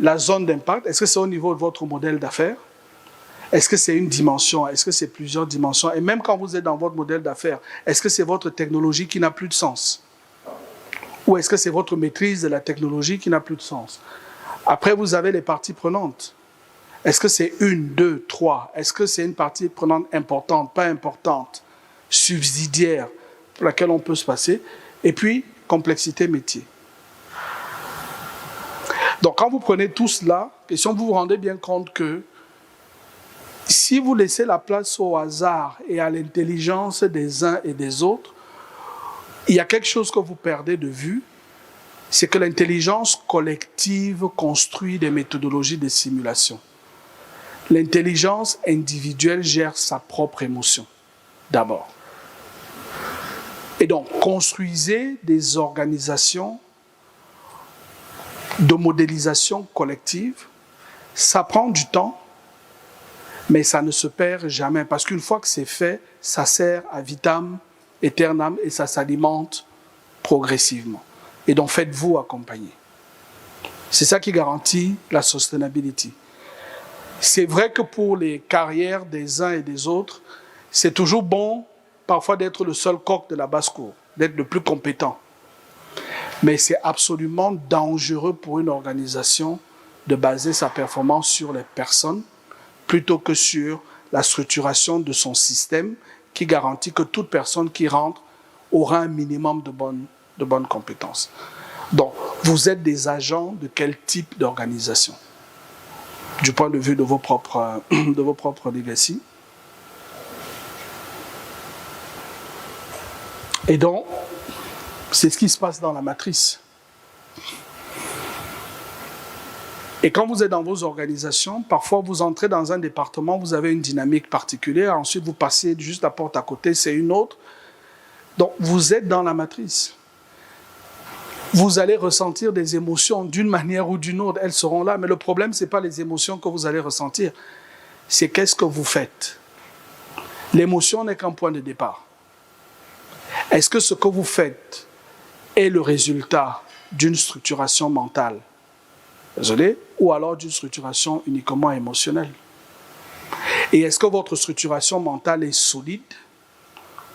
la zone d'impact. Est-ce que c'est au niveau de votre modèle d'affaires? Est-ce que c'est une dimension? Est-ce que c'est plusieurs dimensions? Et même quand vous êtes dans votre modèle d'affaires, est-ce que c'est votre technologie qui n'a plus de sens? Ou est-ce que c'est votre maîtrise de la technologie qui n'a plus de sens? Après, vous avez les parties prenantes. Est-ce que c'est 1, 2, 3? Est-ce que c'est une partie prenante importante, pas importante, subsidiaire, pour laquelle on peut se passer? Et puis, complexité métier. Donc, quand vous prenez tout cela, vous vous rendez bien compte que si vous laissez la place au hasard et à l'intelligence des uns et des autres, il y a quelque chose que vous perdez de vue, c'est que l'intelligence collective construit des méthodologies de simulation. L'intelligence individuelle gère sa propre émotion, d'abord. Et donc, construisez des organisations de modélisation collective. Ça prend du temps, mais ça ne se perd jamais. Parce qu'une fois que c'est fait, ça sert à vitam aeternam et ça s'alimente progressivement. Et donc, faites-vous accompagner. C'est ça qui garantit la sustainability. C'est vrai que pour les carrières des uns et des autres, c'est toujours bon parfois d'être le seul coq de la basse-cour, d'être le plus compétent. Mais c'est absolument dangereux pour une organisation de baser sa performance sur les personnes plutôt que sur la structuration de son système qui garantit que toute personne qui rentre aura un minimum de bonnes compétences. Donc, vous êtes des agents de quel type d'organisation? Du point de vue de vos propres legacy. Et donc, c'est ce qui se passe dans la matrice. Et quand vous êtes dans vos organisations, parfois vous entrez dans un département, vous avez une dynamique particulière, ensuite vous passez juste la porte à côté, c'est une autre. Donc vous êtes dans la matrice. Vous allez ressentir des émotions d'une manière ou d'une autre, elles seront là. Mais le problème, ce n'est pas les émotions que vous allez ressentir, c'est qu'est-ce que vous faites. L'émotion n'est qu'un point de départ. Est-ce que ce que vous faites est le résultat d'une structuration mentale, désolé, ou alors d'une structuration uniquement émotionnelle? Et est-ce que votre structuration mentale est solide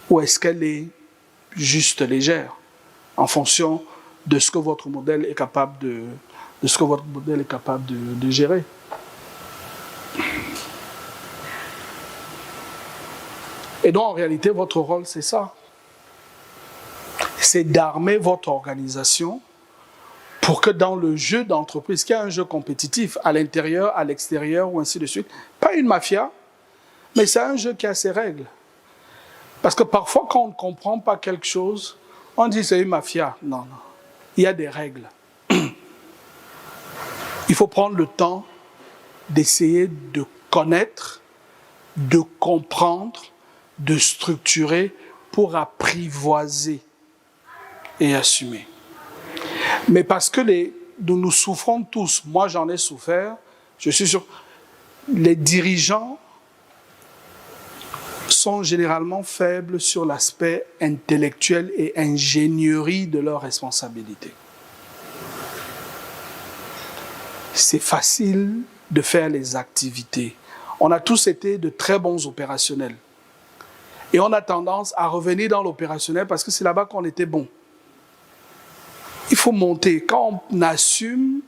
ou est-ce qu'elle est juste légère en fonction de ce que votre modèle est capable de gérer? Et donc en réalité, votre rôle, c'est ça. C'est d'armer votre organisation pour que dans le jeu d'entreprise, qu'il y ait un jeu compétitif à l'intérieur, à l'extérieur ou ainsi de suite, pas une mafia, mais c'est un jeu qui a ses règles. Parce que parfois, quand on ne comprend pas quelque chose, on dit c'est une mafia. Non, non. Il y a des règles. Il faut prendre le temps d'essayer de connaître, de comprendre, de structurer pour apprivoiser et assumer. Mais parce que nous souffrons tous, moi j'en ai souffert, je suis sûr, les dirigeants sont généralement faibles sur l'aspect intellectuel et ingénierie de leurs responsabilités. C'est facile de faire les activités. On a tous été de très bons opérationnels. Et on a tendance à revenir dans l'opérationnel parce que c'est là-bas qu'on était bon. Il faut monter. Quand on assume,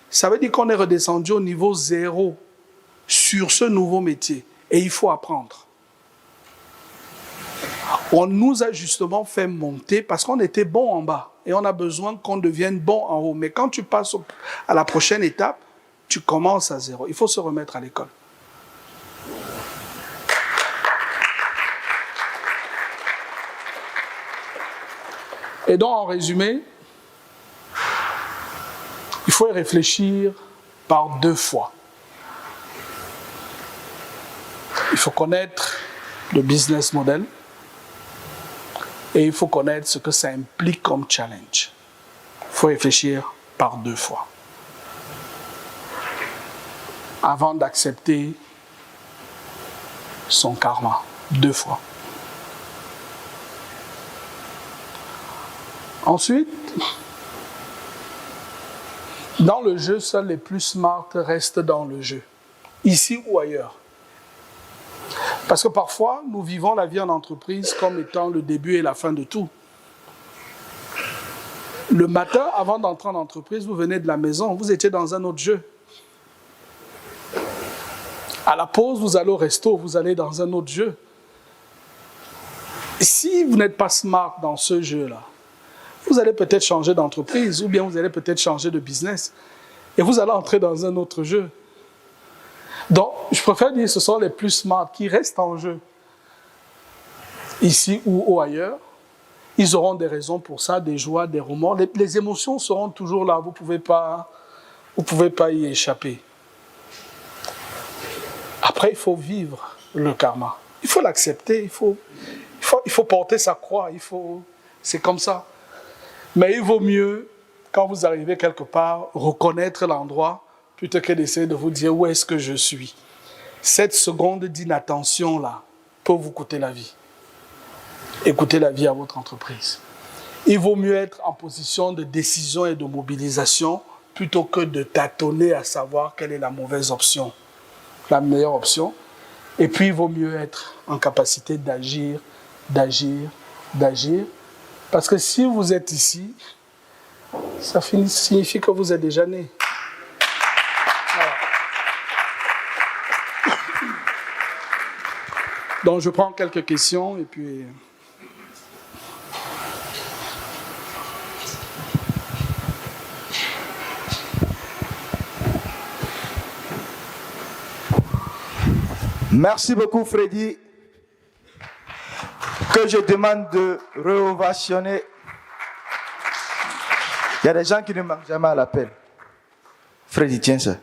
ça veut dire qu'on est redescendu au niveau 0 sur ce nouveau métier. Et il faut apprendre. On nous a justement fait monter parce qu'on était bon en bas. Et on a besoin qu'on devienne bon en haut. Mais quand tu passes à la prochaine étape, tu commences à 0. Il faut se remettre à l'école. Et donc, en résumé, il faut y réfléchir par 2 fois. Il faut connaître le business model et il faut connaître ce que ça implique comme challenge. Il faut réfléchir par 2 fois avant d'accepter son karma. 2 fois. Ensuite, dans le jeu, seuls les plus smart restent dans le jeu, ici ou ailleurs. Parce que parfois, nous vivons la vie en entreprise comme étant le début et la fin de tout. Le matin, avant d'entrer en entreprise, vous venez de la maison, vous étiez dans un autre jeu. À la pause, vous allez au resto, vous allez dans un autre jeu. Si vous n'êtes pas smart dans ce jeu-là, vous allez peut-être changer d'entreprise ou bien vous allez peut-être changer de business et vous allez entrer dans un autre jeu. Donc, je préfère dire que ce sont les plus smart qui restent en jeu. Ici ou ailleurs, ils auront des raisons pour ça, des joies, des remords. Les émotions seront toujours là, vous ne pouvez pas y échapper. Après, il faut vivre le karma. Il faut l'accepter, il faut porter sa croix, c'est comme ça. Mais il vaut mieux, quand vous arrivez quelque part, reconnaître l'endroit plutôt que d'essayer de vous dire où est-ce que je suis. Cette seconde d'inattention-là peut vous coûter la vie. Et coûter la vie à votre entreprise. Il vaut mieux être en position de décision et de mobilisation plutôt que de tâtonner à savoir quelle est la mauvaise option, la meilleure option. Et puis, il vaut mieux être en capacité d'agir. Parce que si vous êtes ici, ça signifie que vous êtes déjà né. Voilà. Donc, je prends quelques questions et puis... Merci beaucoup, Freddy. que je demande de réovationner. Il y a des gens qui ne manquent jamais à l'appel. Freddy, tiens ça.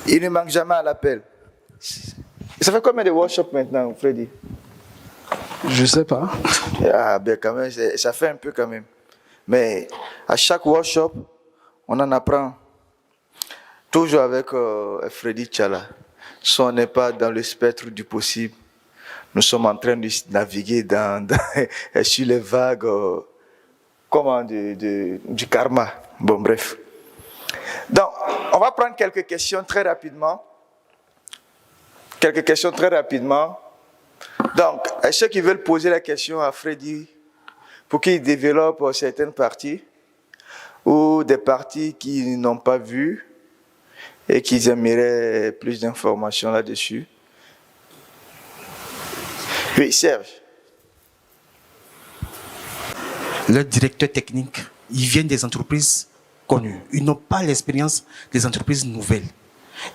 Il ne manque jamais à l'appel. Ça fait combien de workshops maintenant, Freddy? Je ne sais pas. Ah, bien quand même, ça fait un peu quand même. Mais à chaque workshop, on en apprend. Toujours avec Freddy Tchala. Si on n'est pas dans le spectre du possible, nous sommes en train de naviguer sur les vagues du karma. Bon, bref. Donc, on va prendre quelques questions très rapidement. Donc, à ceux qui veulent poser la question à Freddy pour qu'il développe certaines parties ou des parties qu'ils n'ont pas vues et qu'ils aimeraient plus d'informations là-dessus. Oui, Serge. Le directeur technique, ils viennent des entreprises connues. Ils n'ont pas l'expérience des entreprises nouvelles.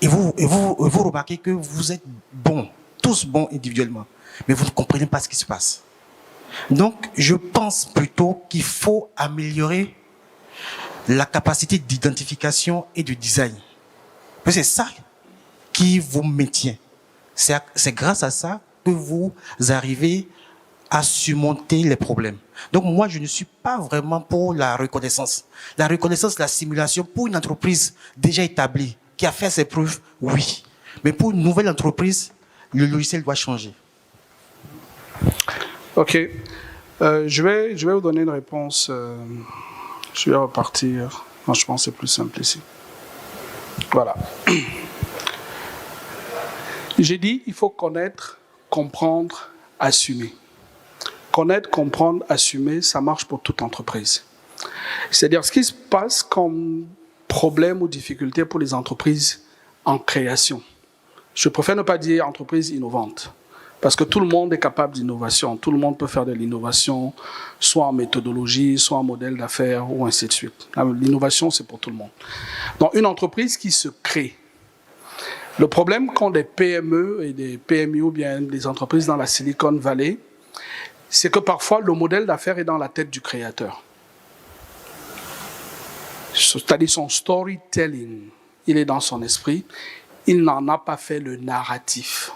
Et vous remarquez que vous êtes bons, tous bons individuellement, mais vous ne comprenez pas ce qui se passe. Donc, je pense plutôt qu'il faut améliorer la capacité d'identification et de design. C'est ça qui vous maintient. C'est grâce à ça que vous arrivez à surmonter les problèmes. Donc moi, je ne suis pas vraiment pour la reconnaissance. La reconnaissance, la simulation, pour une entreprise déjà établie, qui a fait ses preuves, oui. Mais pour une nouvelle entreprise, le logiciel doit changer. Ok. Je vais vous donner une réponse. Je vais repartir. Franchement, c'est plus simple ici. Voilà. J'ai dit, il faut connaître, comprendre, assumer. Connaître, comprendre, assumer, ça marche pour toute entreprise. C'est-à-dire, ce qui se passe comme problème ou difficulté pour les entreprises en création. Je préfère ne pas dire entreprise innovante, parce que tout le monde est capable d'innovation. Tout le monde peut faire de l'innovation, soit en méthodologie, soit en modèle d'affaires, ou ainsi de suite. L'innovation, c'est pour tout le monde. Donc, une entreprise qui se crée. Le problème qu'ont des PME et des PMI ou bien des entreprises dans la Silicon Valley, c'est que parfois le modèle d'affaires est dans la tête du créateur. C'est-à-dire son storytelling, il est dans son esprit, il n'en a pas fait le narratif.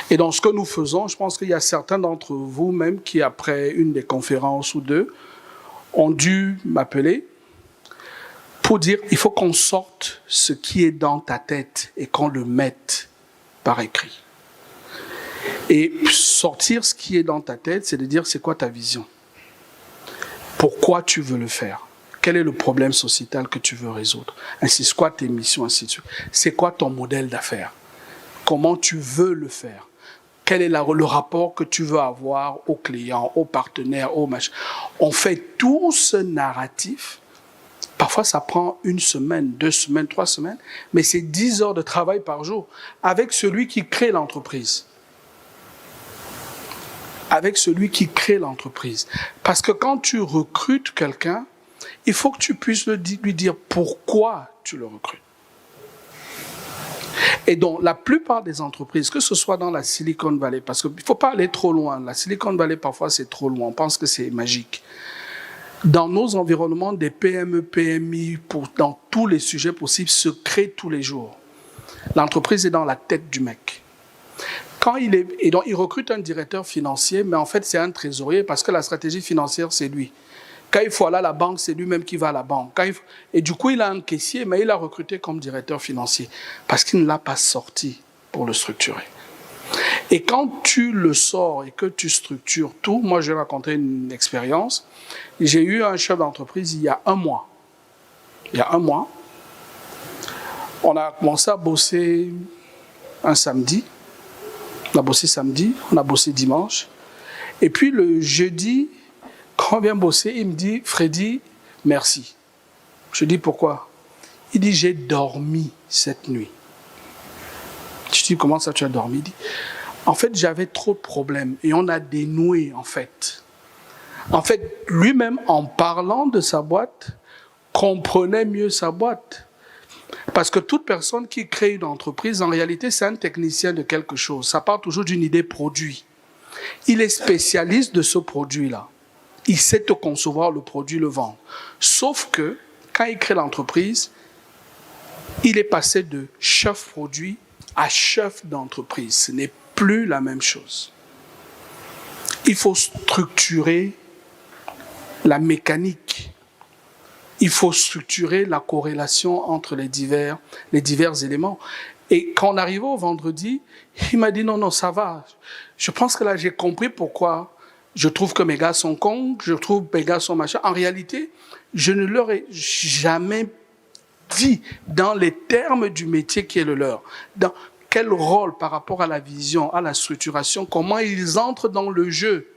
Et dans ce que nous faisons, je pense qu'il y a certains d'entre vous même qui, après une des conférences ou deux, ont dû m'appeler pour dire il faut qu'on sorte ce qui est dans ta tête et qu'on le mette par écrit. Et sortir ce qui est dans ta tête, c'est de dire c'est quoi ta vision? Pourquoi tu veux le faire? Quel est le problème sociétal que tu veux résoudre? Ainsi, c'est quoi tes missions, ainsi de suite. C'est quoi ton modèle d'affaires? Comment tu veux le faire? Quel est le rapport que tu veux avoir aux clients, aux partenaires, aux machins? On fait tout ce narratif. Parfois, ça prend 1 semaine, 2 semaines, 3 semaines, mais c'est 10 heures de travail par jour avec celui qui crée l'entreprise. Avec celui qui crée l'entreprise. Parce que quand tu recrutes quelqu'un, il faut que tu puisses lui dire pourquoi tu le recrutes. Et donc, la plupart des entreprises, que ce soit dans la Silicon Valley, parce qu'il ne faut pas aller trop loin. La Silicon Valley, parfois, c'est trop loin. On pense que c'est magique. Dans nos environnements, des PME, PMI, dans tous les sujets possibles, se créent tous les jours. L'entreprise est dans la tête du mec. Et donc, il recrute un directeur financier, mais en fait, c'est un trésorier parce que la stratégie financière, c'est lui. Quand il faut aller à la banque, c'est lui-même qui va à la banque. Et du coup, il a un caissier, mais il a recruté comme directeur financier parce qu'il ne l'a pas sorti pour le structurer. Et quand tu le sors et que tu structures tout, moi, je vais raconter une expérience. J'ai eu un chef d'entreprise il y a 1 mois. Il y a 1 mois, on a commencé à bosser un samedi. On a bossé samedi, on a bossé dimanche. Et puis le jeudi, quand on vient bosser, il me dit « Freddy, merci ». Je dis « Pourquoi ?» Il dit « J'ai dormi cette nuit ». Je dis « Comment ça tu as dormi ?» Il dit « En fait, j'avais trop de problèmes et on a dénoué en fait. » En fait, lui-même, en parlant de sa boîte, comprenait mieux sa boîte. Parce que toute personne qui crée une entreprise, en réalité, c'est un technicien de quelque chose. Ça part toujours d'une idée produit. Il est spécialiste de ce produit-là. Il sait te concevoir le produit, le vendre. Sauf que, quand il crée l'entreprise, il est passé de chef produit à chef d'entreprise. Ce n'est plus la même chose. Il faut structurer la mécanique. Il faut structurer la corrélation entre les divers éléments. Et quand on arrivait au vendredi, il m'a dit non, ça va. Je pense que là, j'ai compris pourquoi je trouve que mes gars sont cons, je trouve que mes gars sont machin. En réalité, je ne leur ai jamais dit dans les termes du métier qui est le leur, dans quel rôle par rapport à la vision, à la structuration, comment ils entrent dans le jeu.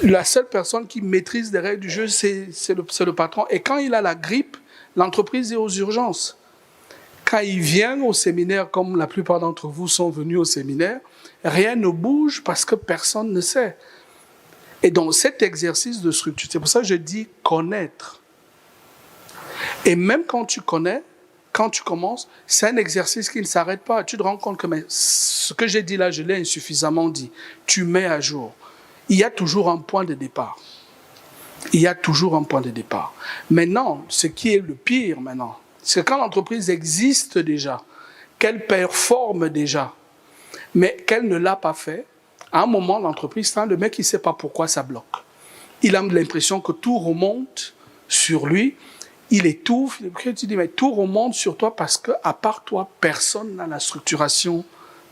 La seule personne qui maîtrise les règles du jeu, c'est le patron. Et quand il a la grippe, l'entreprise est aux urgences. Quand il vient au séminaire, comme la plupart d'entre vous sont venus au séminaire, rien ne bouge parce que personne ne sait. Et donc cet exercice de structure, c'est pour ça que je dis connaître. Et même quand tu connais, quand tu commences, c'est un exercice qui ne s'arrête pas. Tu te rends compte que mais ce que j'ai dit là, je l'ai insuffisamment dit. Tu mets à jour. Il y a toujours un point de départ. Il y a toujours un point de départ. Maintenant, ce qui est le pire maintenant, c'est que quand l'entreprise existe déjà, qu'elle performe déjà, mais qu'elle ne l'a pas fait, à un moment, l'entreprise, le mec, il ne sait pas pourquoi ça bloque. Il a l'impression que tout remonte sur lui, il étouffe. Tu dis, mais tout remonte sur toi parce qu'à part toi, personne n'a la structuration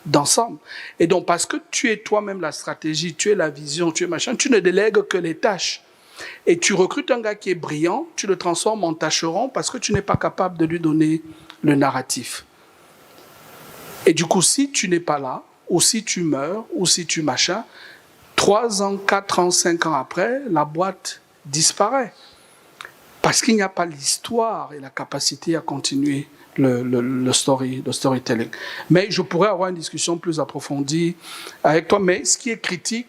d'ensemble. Et donc, parce que tu es toi-même la stratégie, tu es la vision, tu es machin, tu ne délègues que les tâches. Et tu recrutes un gars qui est brillant, tu le transformes en tâcheron parce que tu n'es pas capable de lui donner le narratif. Et du coup, si tu n'es pas là, ou si tu meurs, ou si tu machin, 3 ans, 4 ans, 5 ans après, la boîte disparaît. Parce qu'il n'y a pas l'histoire et la capacité à continuer le storytelling. Mais je pourrais avoir une discussion plus approfondie avec toi. Mais ce qui est critique,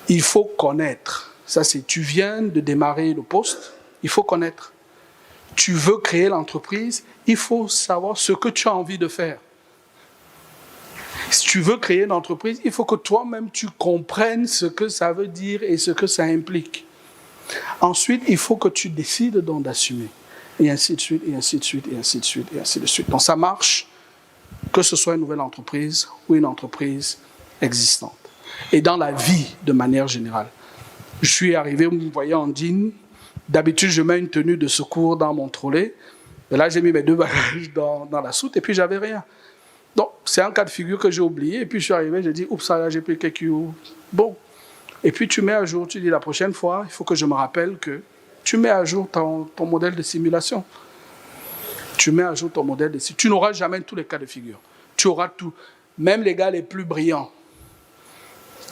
il faut connaître. Ça, c'est tu viens de démarrer le poste, il faut connaître. Tu veux créer l'entreprise, il faut savoir ce que tu as envie de faire. Si tu veux créer une entreprise, il faut que toi-même tu comprennes ce que ça veut dire et ce que ça implique. Ensuite, il faut que tu décides donc d'assumer. Et ainsi de suite, et ainsi de suite, et ainsi de suite, et ainsi de suite. Donc ça marche, que ce soit une nouvelle entreprise ou une entreprise existante. Et dans la vie, de manière générale. Je suis arrivé, vous me voyez en jean. D'habitude, je mets une tenue de secours dans mon trolley. Et là, j'ai mis mes 2 bagages dans la soute et puis j'avais rien. Donc, c'est un cas de figure que j'ai oublié. Et puis, je suis arrivé, j'ai dit, oups, ça là, j'ai pris quelques jours. Bon. Et puis, tu mets à jour, tu dis, la prochaine fois, il faut que je me rappelle que tu mets à jour ton modèle de simulation. Tu mets à jour ton modèle de simulation. Tu n'auras jamais tous les cas de figure. Tu auras tout. Même les gars les plus brillants.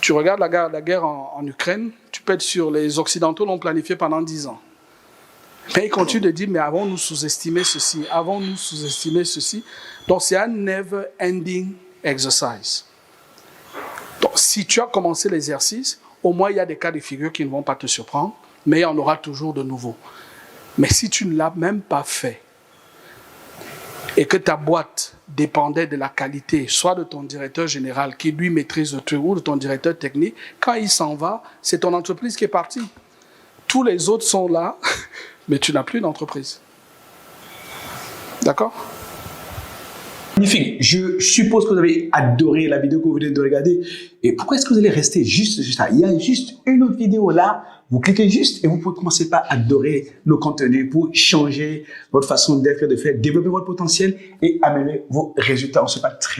Tu regardes la guerre en Ukraine, tu peux être sûr, les Occidentaux l'ont planifié pendant 10 ans. Mais ils continuent de dire, mais avons-nous sous-estimé ceci? Avons-nous sous-estimé ceci? Donc, c'est un never-ending exercise. Donc, si tu as commencé l'exercice, au moins, il y a des cas de figure qui ne vont pas te surprendre, mais il y en aura toujours de nouveaux. Mais si tu ne l'as même pas fait, et que ta boîte dépendait de la qualité, soit de ton directeur général qui lui maîtrise le truc, ou de ton directeur technique, quand il s'en va, c'est ton entreprise qui est partie. Tous les autres sont là, mais tu n'as plus d'entreprise. D'accord ? Magnifique. Je suppose que vous avez adoré la vidéo que vous venez de regarder. Et pourquoi est-ce que vous allez rester juste ça? Il y a juste une autre vidéo là. Vous cliquez juste et vous pouvez commencer par adorer nos contenus pour changer votre façon d'être et de faire, développer votre potentiel et améliorer vos résultats. On se parle très